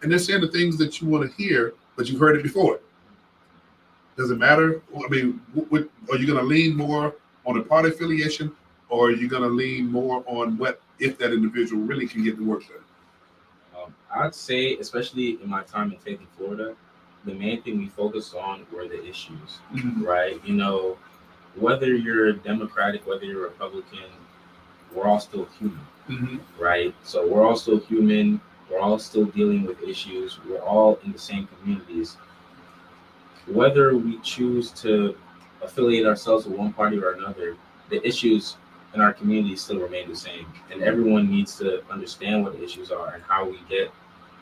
[SPEAKER 1] and they're saying the things that you want to hear, but you've heard it before? Does it matter? I mean, are you going to lean more on the party affiliation, or are you going to lean more on what if that individual really can get the work done?
[SPEAKER 5] I'd say, especially in my time in Faith in Florida, the main thing we focused on were the issues, right? You know, whether you're Democratic, whether you're Republican, we're all still human, right? So we're all still human. We're all still dealing with issues. We're all in the same communities. Whether we choose to affiliate ourselves with one party or another, the issues in our community still remain the same. And everyone needs to understand what the issues are and how we get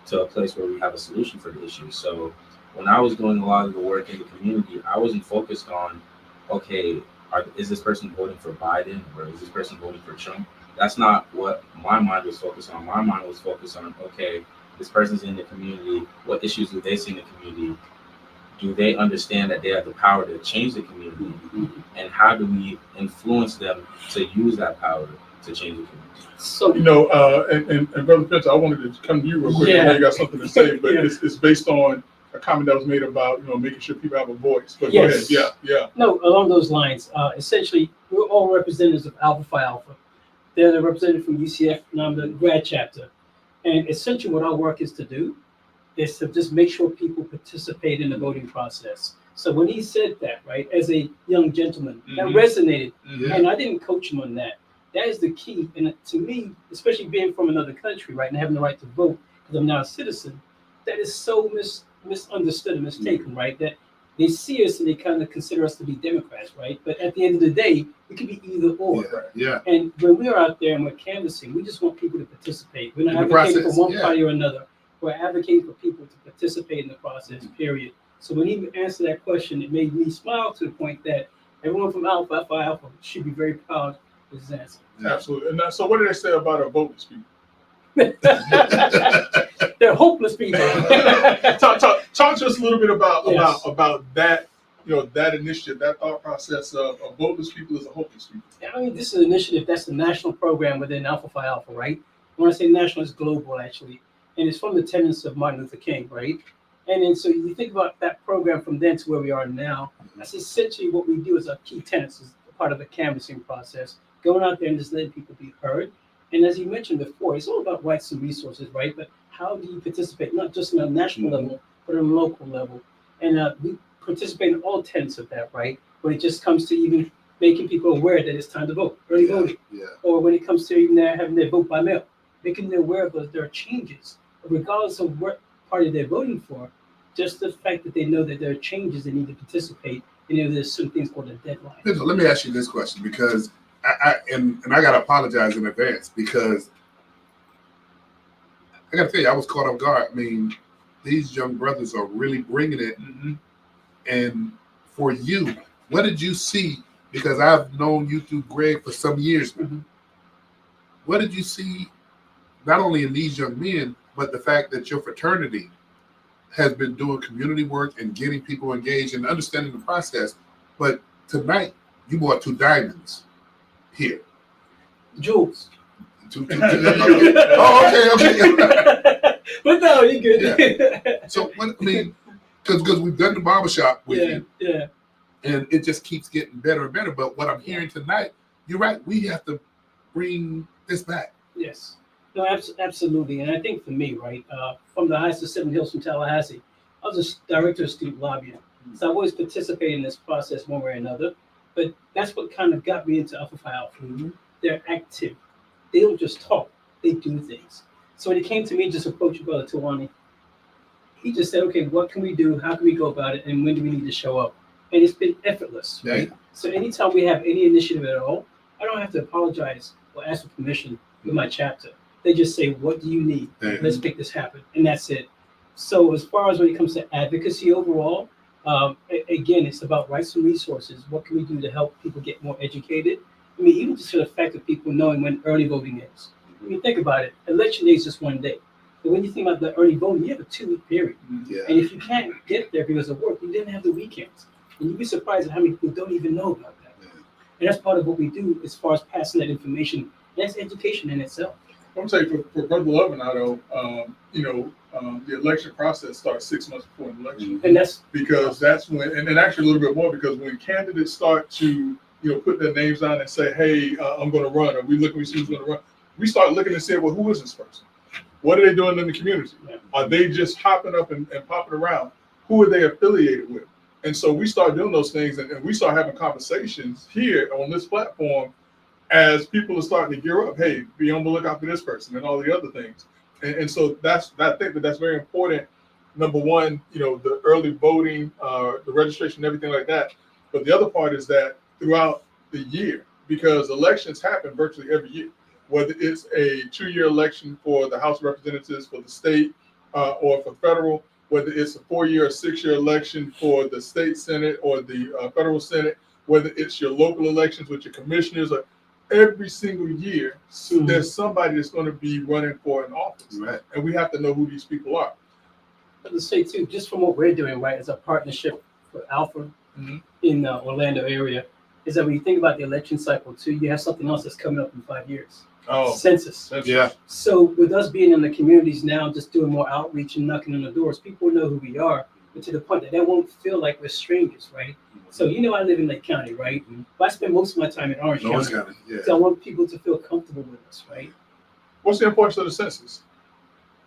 [SPEAKER 5] to a place where we have a solution for the issues. So when I was doing a lot of the work in the community, I wasn't focused on, okay, is this person voting for Biden or is this person voting for Trump? That's not what my mind was focused on. My mind was focused on, okay, this person's in the community. What issues do they see in the community? Do they understand that they have the power to change the community? And how do we influence them to use that power to change the community?
[SPEAKER 3] So,
[SPEAKER 2] You know, and Brother Spencer, I wanted to come to you real quick. I know you got something to say, but it's based on a comment that was made about, you know, making sure people have a voice. But
[SPEAKER 3] Yes.
[SPEAKER 2] go ahead. Yeah.
[SPEAKER 3] no, along those lines, essentially, we're all representatives of Alpha Phi Alpha. They're the representative from UCF, and I'm the grad chapter. And essentially what our work is to do is to just make sure people participate in the voting process. So when he said that, right, as a young gentleman, that
[SPEAKER 2] Mhm.
[SPEAKER 3] resonated.
[SPEAKER 1] Yeah.
[SPEAKER 3] And I didn't coach him on that. That is the key. And to me, especially being from another country, right, and having the right to vote, because I'm now a citizen, that is so misunderstood and mistaken, right? That they see us and they kind of consider us to be Democrats, right? But at the end of the day, we could be either or.
[SPEAKER 1] Yeah.
[SPEAKER 3] And when we're out there and we're canvassing, we just want people to participate. We're not
[SPEAKER 1] In the
[SPEAKER 3] advocating
[SPEAKER 1] process,
[SPEAKER 3] for one
[SPEAKER 1] yeah.
[SPEAKER 3] party or another. We're advocating for people to participate in the process, period. So when he answered that question, it made me smile to the point that everyone from Alpha Phi Alpha should be very proud of his answer.
[SPEAKER 2] Absolutely. And so, what do they say about our voteless people?
[SPEAKER 3] They're hopeless people.
[SPEAKER 2] talk to us a little bit about
[SPEAKER 3] Yes.
[SPEAKER 2] about that. That initiative, that thought process of voteless people as a hopeless people.
[SPEAKER 3] Yeah, I mean, this is an initiative that's the national program within Alpha Phi Alpha, right? When I say national, it's global, actually. And it's from the tenets of Martin Luther King, right? And then so you think about that program from then to where we are now, that's essentially what we do as our key tenets, is part of the canvassing process, going out there and just letting people be heard. And as you mentioned before, it's all about rights and resources, right? But how do you participate, not just on a national level, but on a local level? And we participate in all tenets of that, right? When it just comes to even making people aware that it's time to vote, early voting,
[SPEAKER 1] Yeah.
[SPEAKER 3] or when it comes to even having their vote by mail, making them aware of those, there are changes, regardless of what party they're voting for. Just the fact that they know that there are changes they need to participate, and there's some things called a deadline.
[SPEAKER 1] Pinto, let me ask you this question, because I gotta apologize in advance, because I gotta tell you, I was caught off guard. I mean, these young brothers are really bringing it. And for you, what did you see? Because I've known you through Greg for some years now.
[SPEAKER 3] Mhm.
[SPEAKER 1] What did you see, not only in these young men, but the fact that your fraternity has been doing community work and getting people engaged and understanding the process? But tonight, you bought 2 diamonds here.
[SPEAKER 3] Jules.
[SPEAKER 1] Oh, okay.
[SPEAKER 3] But no, you're good.
[SPEAKER 1] So, what, I mean, because we've done the barbershop with you,
[SPEAKER 3] yeah.
[SPEAKER 1] and it just keeps getting better and better. But what I'm hearing tonight, you're right. We have to bring this back.
[SPEAKER 3] Yes. No, absolutely. And I think for me, right, from the highest of 7 Hills from Tallahassee, I was a director of student lobbying. So I always participated in this process one way or another. But that's what kind of got me into Alpha Phi Alpha. They're active. They don't just talk, they do things. So when it came to me, just approaching Brother Tawani, he just said, okay, what can we do? How can we go about it? And when do we need to show up? And it's been effortless, right?
[SPEAKER 1] Yeah.
[SPEAKER 3] So anytime we have any initiative at all, I don't have to apologize or ask for permission with my chapter. They just say, what do you need?
[SPEAKER 1] Yeah.
[SPEAKER 3] Let's make this happen. And that's it. So as far as when it comes to advocacy overall, again, it's about rights and resources. What can we do to help people get more educated? I mean, even just for the fact of people knowing when early voting is. I mean, think about it. Election day is just one day. But when you think about the early voting, you have a 2-week period.
[SPEAKER 1] Yeah.
[SPEAKER 3] And if you can't get there because of work, you didn't have the weekends. And you'd be surprised at how many people don't even know about that.
[SPEAKER 1] Yeah.
[SPEAKER 3] And that's part of what we do as far as passing that information. That's education in itself.
[SPEAKER 2] I'm gonna say for Brother Love and I, though, the election process starts 6 months before an election,
[SPEAKER 3] And that's
[SPEAKER 2] because that's when, and actually a little bit more, because when candidates start to put their names down and say, hey, I'm going to run, or we see who's going to run, we start looking and say, well, who is this person? What are they doing in the community? Are they just hopping up and popping around? Who are they affiliated with? And so we start doing those things, and we start having conversations here on this platform as people are starting to gear up. Hey, be on the lookout for this person and all the other things. And so I think that's very important. Number one, the early voting, the registration, everything like that. But the other part is that throughout the year, because elections happen virtually every year, whether it's a 2-year election for the House of Representatives, for the state, or for federal, whether it's a 4-year or 6-year election for the state Senate or the federal Senate, whether it's your local elections with your commissioners, or every single year, so there's somebody that's going to be running for an office.
[SPEAKER 1] Right.
[SPEAKER 2] And we have to know who these people are.
[SPEAKER 3] But to say too, just from what we're doing, right, as a partnership with Alpha in the Orlando area, is that when you think about the election cycle too, you have something else that's coming up in 5 years.
[SPEAKER 2] Oh,
[SPEAKER 3] Census.
[SPEAKER 1] Yeah.
[SPEAKER 3] So with us being in the communities now, just doing more outreach and knocking on the doors, people know who we are, but to the point that they won't feel like we're strangers, right? So I live in Lake County, right? But I spend most of my time in Orange
[SPEAKER 1] Orange
[SPEAKER 3] County.
[SPEAKER 1] County. Yeah.
[SPEAKER 3] So I want people to feel comfortable with us, right?
[SPEAKER 2] What's the importance of the census?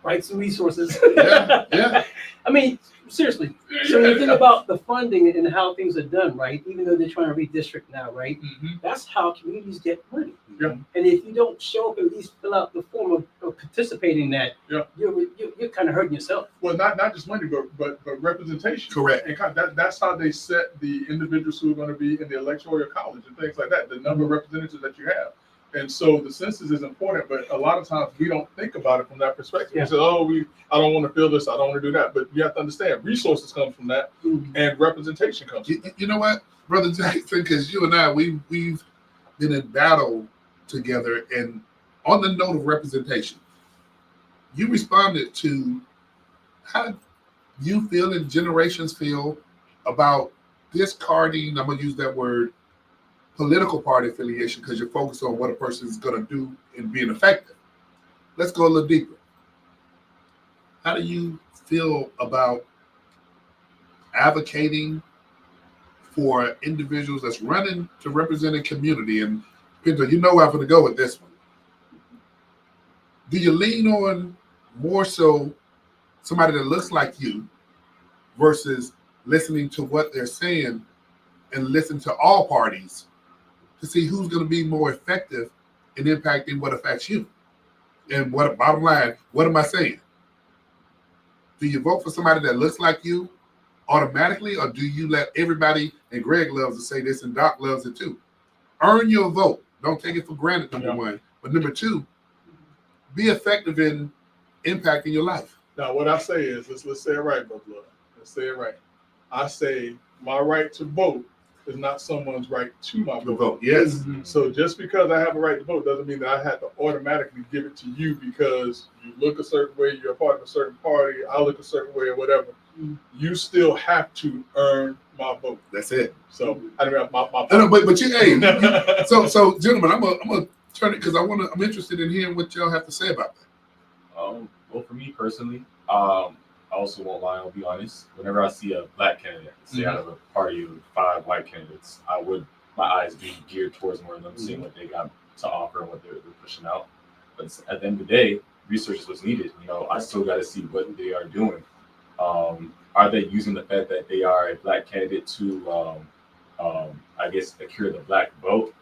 [SPEAKER 3] Rights and resources.
[SPEAKER 1] Yeah.
[SPEAKER 3] I mean, seriously. So when you think about the funding and how things are done, right? Even though they're trying to redistrict now, right?
[SPEAKER 2] Mhm.
[SPEAKER 3] That's how communities get money.
[SPEAKER 2] Yeah.
[SPEAKER 3] And if you don't show up, at least fill out the form of participating in that,
[SPEAKER 2] Yeah.
[SPEAKER 3] you're kind of hurting yourself.
[SPEAKER 2] Well, not just money, but representation.
[SPEAKER 1] Correct.
[SPEAKER 2] And that's how they set the individuals who are going to be in the electoral college and things like that, the number of representatives that you have. And so the census is important, but a lot of times we don't think about it from that perspective.
[SPEAKER 3] Yeah.
[SPEAKER 2] We say, I don't want to feel this, I don't want to do that. But you have to understand, resources come from that, and representation comes from
[SPEAKER 1] You know what, Brother Jackson, because you and I, we've been in battle together, and on the note of representation, you responded to how you feel and generations feel about discarding, I'm going to use that word, political party affiliation, because you're focused on what a person is going to do in being effective. Let's go a little deeper. How do you feel about advocating for individuals that's running to represent a community? And Pinto, you know where I'm going to go with this one. Do you lean on more so somebody that looks like you versus listening to what they're saying and listen to all parties to see who's going to be more effective in impacting what affects you? And what, bottom line, what am I saying? Do you vote for somebody that looks like you automatically, or do you let everybody, and Greg loves to say this and Doc loves it too, earn your vote? Don't take it for granted, number one. But number two, be effective in impacting your life.
[SPEAKER 2] Now, what I say is, let's say it right, Brother Love. Let's say it right. I say my right to vote is not someone's right to my
[SPEAKER 1] The
[SPEAKER 2] vote.
[SPEAKER 1] vote, yes.
[SPEAKER 2] So just because I have a right to vote doesn't mean that I have to automatically give it to you because you look a certain way, you're a part of a certain party, I look a certain way, or whatever. You still have to earn my vote.
[SPEAKER 1] That's it.
[SPEAKER 2] So I don't know my
[SPEAKER 1] I know, but you, hey, so gentlemen, I'm gonna turn it because I'm interested in hearing what y'all have to say about that.
[SPEAKER 4] Well, for me personally, I also won't lie. I'll be honest. Whenever I see a black candidate, say out of a party of 5 white candidates, my eyes be geared towards more of them, seeing what they got to offer and what they're pushing out. But at the end of the day, research is what's needed. I still got to see what they are doing. Are they using the fact that they are a black candidate to, I guess, secure the black vote?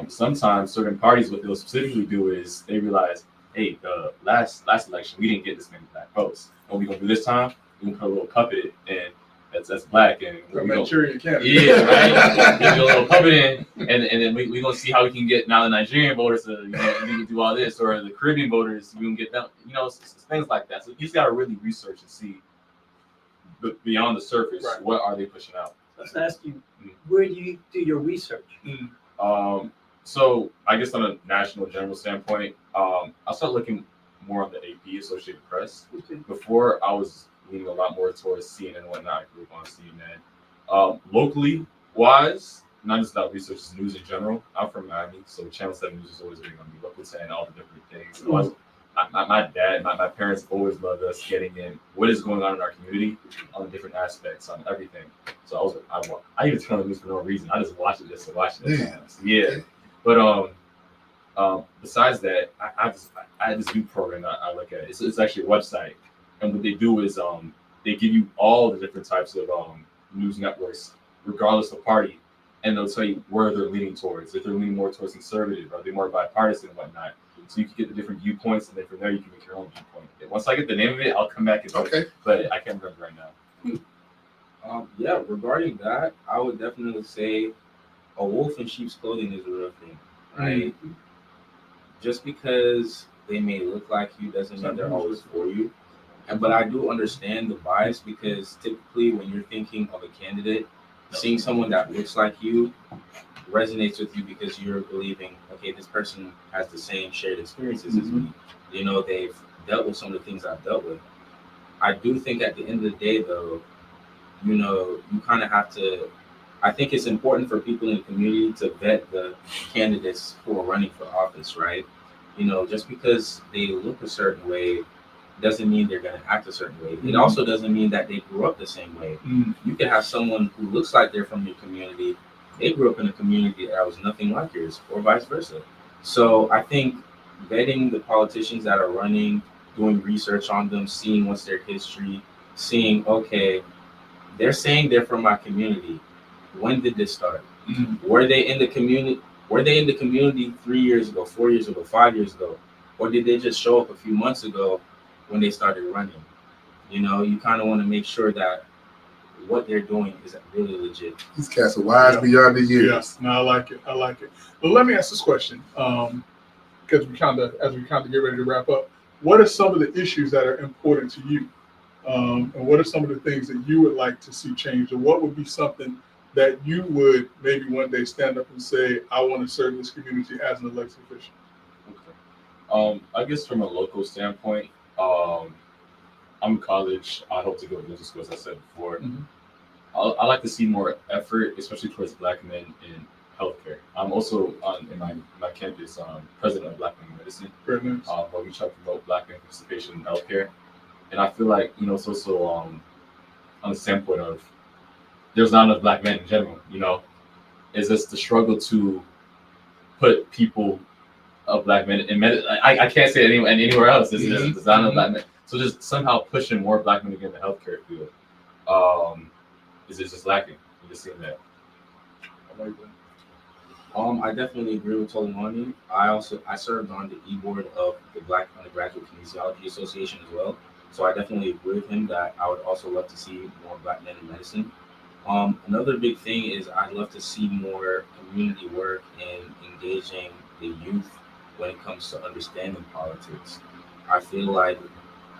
[SPEAKER 4] Sometimes certain parties, what they'll specifically do is they realize, hey, the last election, we didn't get this many black votes. What we gonna do this time? We gonna put a little puppet in that's black, and
[SPEAKER 2] from
[SPEAKER 4] we
[SPEAKER 2] Manchurian candidate.
[SPEAKER 4] yeah, right. Give you a little puppet in, and then we gonna see how we can get now the Nigerian voters to we can do all this, or the Caribbean voters we can get them. It's things like that. So you just gotta really research and see beyond the surface,
[SPEAKER 2] Right.
[SPEAKER 4] what are they pushing out.
[SPEAKER 3] Let's ask you, where do you do your research?
[SPEAKER 4] So I guess on a national general standpoint, I'll start looking more on the AP, Associated Press. Before, I was leaning a lot more towards CNN and whatnot. I grew up on CNN. Locally wise, not just about research, just news in general. I'm from Miami, so Channel 7 News is always big on me. Local 10, all the different things. My dad, my parents always loved us getting in what is going on in our community on the different aspects, on everything. So I even turn on the news for no reason. I just watch it just to watch it.
[SPEAKER 1] Yeah.
[SPEAKER 4] Yeah. But besides that, I have this new program that I look at. It's actually a website, and what they do is they give you all the different types of news networks, regardless of party, and they'll tell you where they're leaning towards. If they're leaning more towards conservative, are they more bipartisan and whatnot? So you can get the different viewpoints, and then from there you can make your own viewpoint. Once I get the name of it, I'll come back and
[SPEAKER 1] Okay.
[SPEAKER 4] but I can't remember right now.
[SPEAKER 5] Yeah, regarding that, I would definitely say a wolf in sheep's clothing is a real thing, right? Just because they may look like you doesn't mean they're always for you. But I do understand the bias because typically when you're thinking of a candidate, seeing someone that looks like you resonates with you because you're believing, okay, this person has the same shared experiences as me. They've dealt with some of the things I've dealt with. I do think at the end of the day, though, you kind of have to, I think it's important for people in the community to vet the candidates who are running for office, right? Just because they look a certain way doesn't mean they're going to act a certain way. It also doesn't mean that they grew up the same way. You could have someone who looks like they're from your community. They grew up in a community that was nothing like yours, or vice versa. So I think vetting the politicians that are running, doing research on them, seeing what's their history, seeing, okay, they're saying they're from my community. When did this start? Were they in the community? Were they in the community 3 years ago, 4 years ago, 5 years ago, or did they just show up a few months ago when they started running? You know, you kind of want to make sure that what they're doing is really legit.
[SPEAKER 1] These cats are wise beyond the years.
[SPEAKER 2] Yes, no, I like it. I like it. But let me ask this question, because as we kind of get ready to wrap up, what are some of the issues that are important to you, and what are some of the things that you would like to see changed, or what would be something that you would maybe one day stand up and say, I want to serve this community as an elected official?
[SPEAKER 4] Okay. I guess from a local standpoint, I'm in college. I hope to go to business school, as I said before. I like to see more effort, especially towards Black men in healthcare. I'm also in my campus president of Black Men in Medicine,
[SPEAKER 2] Very nice.
[SPEAKER 4] where we try to promote Black men participation in healthcare. And I feel like, you know, it's also on the standpoint of there's not enough Black men in general, you know. It's just the struggle to put people of Black men in medicine. I can't say it anywhere else. There's not enough Black men. So just somehow pushing more Black men to get in the healthcare field is just lacking. I'm just seeing that.
[SPEAKER 5] I definitely agree with Tolimani. I served on the e-board of the Black Undergraduate Kinesiology Association as well. So I definitely agree with him that I would also love to see more Black men in medicine. Another big thing is I'd love to see more community work and engaging the youth when it comes to understanding politics. I feel like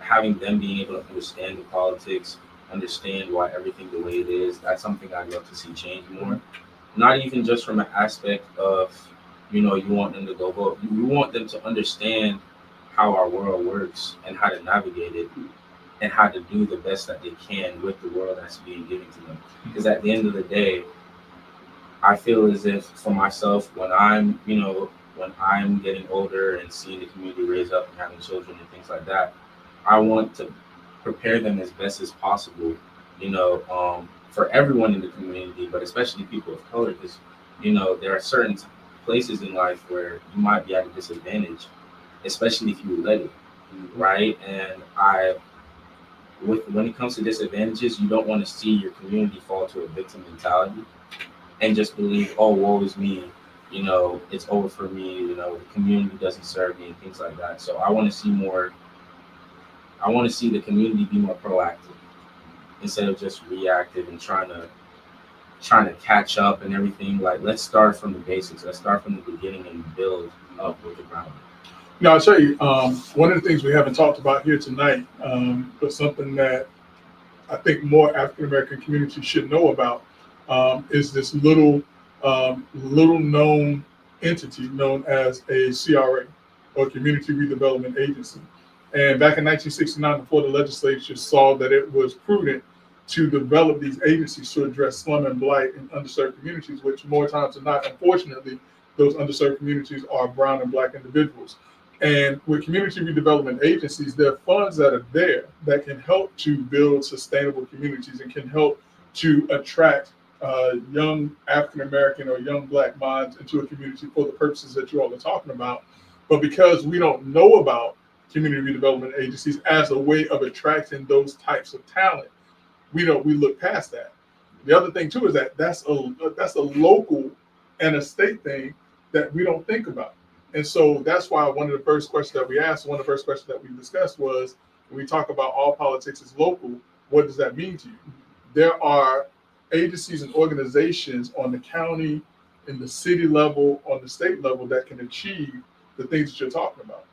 [SPEAKER 5] having them being able to understand the politics, understand why everything the way it is, that's something I'd love to see change more. Not even just from an aspect of, you know, you want them to go vote. You want them to understand how our world works and how to navigate it and how to do the best that they can with the world that's being given to them. Because at the end of the day, I feel as if for myself, when I'm getting older and seeing the community raise up and having children and things like that, I want to prepare them as best as possible, you know, for everyone in the community, but especially people of color, because, you know, there are certain places in life where you might be at a disadvantage, especially if you let it, right? And when it comes to disadvantages, you don't want to see your community fall to a victim mentality and just believe, oh, woe is me, you know, it's over for me, you know, the community doesn't serve me and things like that. So I want to see the community be more proactive instead of just reactive and trying to catch up and everything. Like, let's start from the basics. Let's start from the beginning and build up with the ground.
[SPEAKER 2] Now, I'll tell you, one of the things we haven't talked about here tonight, but something that I think more African-American communities should know about, is this little known entity known as a CRA, or Community Redevelopment Agency. And back in 1969, the Florida legislature saw that it was prudent to develop these agencies to address slum and blight in underserved communities, which more times than not, unfortunately, those underserved communities are brown and Black individuals. And with community redevelopment agencies, there are funds that are there that can help to build sustainable communities and can help to attract young African-American or young Black minds into a community for the purposes that you all are talking about. But because we don't know about community redevelopment agencies as a way of attracting those types of talent, we look past that. The other thing too is that that's a local and a state thing that we don't think about. And so that's why one of the first questions that we asked, one of the first questions that we discussed was, when we talk about all politics is local, what does that mean to you? There are agencies and organizations on the county, in the city level, on the state level that can achieve the things that you're talking about.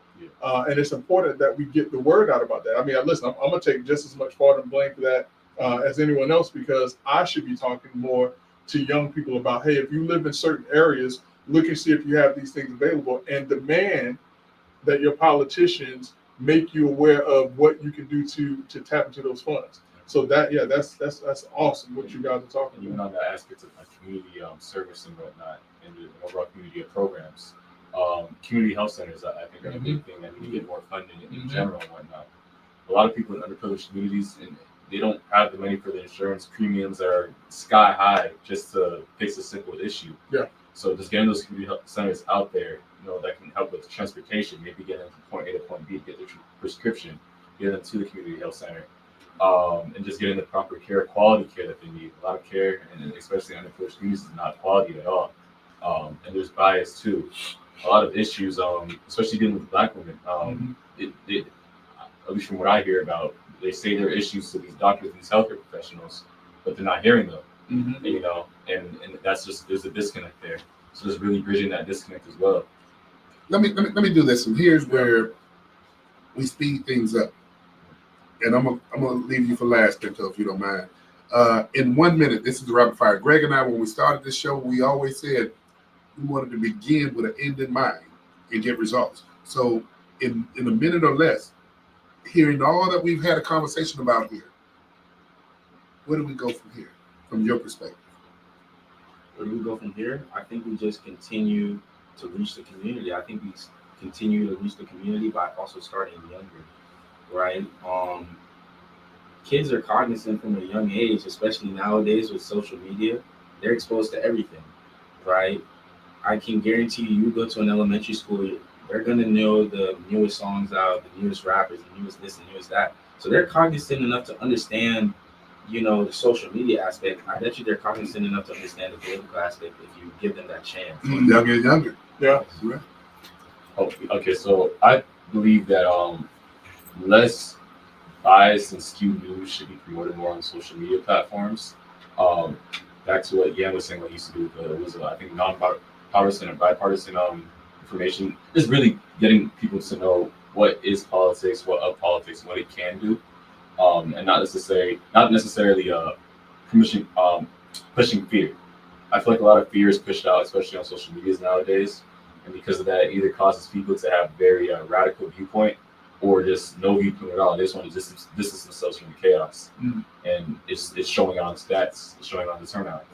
[SPEAKER 2] And it's important that we get the word out about that. I mean, listen, I'm going to take just as much part and blame for that as anyone else, because I should be talking more to young people about, hey, if you live in certain areas, look and see if you have these things available, and demand that your politicians make you aware of what you can do to tap into those funds. So that's awesome what you guys are talking
[SPEAKER 4] Even
[SPEAKER 2] about.
[SPEAKER 4] on that aspect of like community service and whatnot, and the overall community of programs, community health centers, I think, are a big thing that need to get more funding in general and whatnot. A lot of people in underprivileged communities, and they don't have the money for the insurance premiums that are sky high just to fix a simple issue.
[SPEAKER 2] Yeah.
[SPEAKER 4] So just getting those community health centers out there, you know, that can help with transportation, maybe get them from point A to point B, get their prescription, get them to the community health center. and just getting the proper care, quality care that they need. A lot of care, and especially in underprivileged communities, is not quality at all. And there's bias too. A lot of issues, especially dealing with Black women. It, at least from what I hear about, they say there are issues to these doctors and these healthcare professionals, but they're not hearing them.
[SPEAKER 2] Mhm.
[SPEAKER 4] You know, and that's just, there's a disconnect there. So just really bridging that disconnect as well.
[SPEAKER 1] Let me do this, and here's where we speed things up. And I'm gonna leave you for last, Pinto, if you don't mind. In 1 minute, this is the rapid fire. Greg and I, when we started this show, we always said we wanted to begin with an end in mind and get results. So in a minute or less, hearing all that we've had a conversation about here, where do we go from here, from your perspective?
[SPEAKER 5] Where do we go from here? I think we just continue to reach the community. I think we continue to reach the community by also starting younger, right? Kids are cognizant from a young age, especially nowadays with social media. They're exposed to everything, right? I can guarantee you go to an elementary school, they're gonna know the newest songs out, the newest rappers, the newest this, the newest that. So they're cognizant enough to understand, you know, the social media aspect. I bet you they're cognizant enough to understand the political aspect if you give them that chance.
[SPEAKER 1] Younger and younger.
[SPEAKER 2] Yeah.
[SPEAKER 4] Oh, okay, so I believe that less biased and skewed news should be promoted more on social media platforms. Back to what Yan was saying, what he used to do with I think non-partisan and bipartisan information, just really getting people to know what is politics, what of politics, what it can do, and not necessarily pushing fear. I feel like a lot of fear is pushed out, especially on social medias nowadays, and because of that, it either causes people to have very radical viewpoint or just no viewpoint at all. They just want to distance themselves from the chaos, and it's showing on stats, it's showing on the turnout.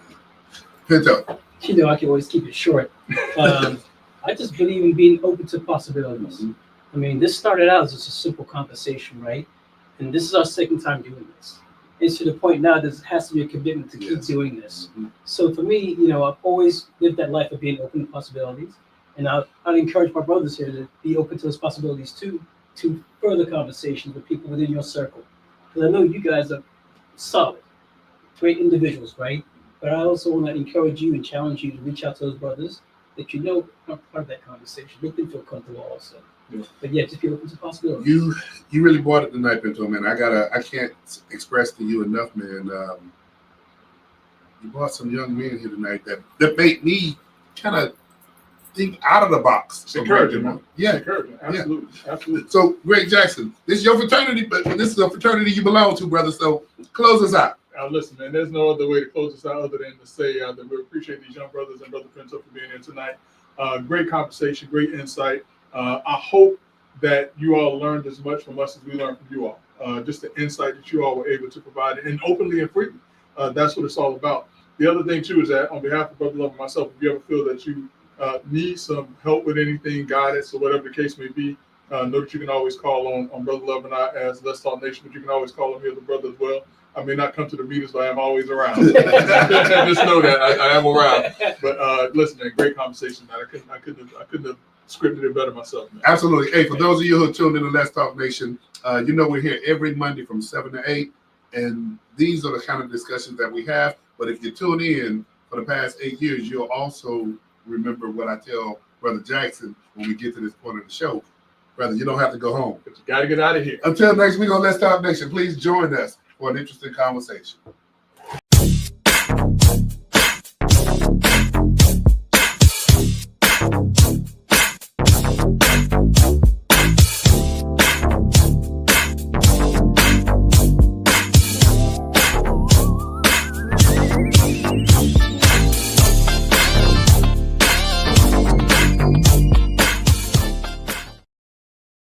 [SPEAKER 1] Pinto.
[SPEAKER 3] You know, I can always keep it short. I just believe in being open to possibilities. I mean, this started out as just a simple conversation, right? And this is our second time doing this. It's to the point now there has to be a commitment to keep doing this. So for me, you know, I've always lived that life of being open to possibilities. And I'd encourage my brothers here to be open to those possibilities too, to further conversations with people within your circle. Because I know you guys are solid, great individuals, right? But I also want to encourage you and challenge you to reach out to those brothers that you know are part of that conversation. Make them feel comfortable also. But yeah, just be open to possibilities.
[SPEAKER 1] You really brought it tonight, Pinto, man. I can't express to you enough, man. You brought some young men here tonight that made me kind of think out of the box.
[SPEAKER 2] It's encouraging, man.
[SPEAKER 1] Yeah.
[SPEAKER 2] It's encouraging. Absolutely. Absolutely.
[SPEAKER 1] So, Greg Jackson, this is your fraternity, but this is a fraternity you belong to, brother. So, close us out.
[SPEAKER 2] Listen, man, there's no other way to close this out other than to say that we appreciate these young brothers and Brother Pinto for being here tonight. Great conversation, great insight. I hope that you all learned as much from us as we learned from you all. Just the insight that you all were able to provide, and openly and freely. That's what it's all about. The other thing, too, is that on behalf of Brother Love and myself, if you ever feel that you need some help with anything, guidance, or whatever the case may be, know that you can always call on Brother Love and I as Let's Talk Nation, but you can always call on me as a brother as well. I may not come to the meetings, but I'm always around. Just know that I am around. But listen, man, great conversation, man. I couldn't have scripted it better myself, man.
[SPEAKER 1] Absolutely. Hey, for those of you who are tuned in to Let's Talk Nation, you know we're here every Monday from 7 to 8, and these are the kind of discussions that we have. But if you tune in for the past 8 years, you'll also remember what I tell Brother Jackson when we get to this point of the show. Brother, you don't have to go home.
[SPEAKER 2] But you got to get out of here.
[SPEAKER 1] Until next week on Let's Talk Nation, please join us for an interesting conversation.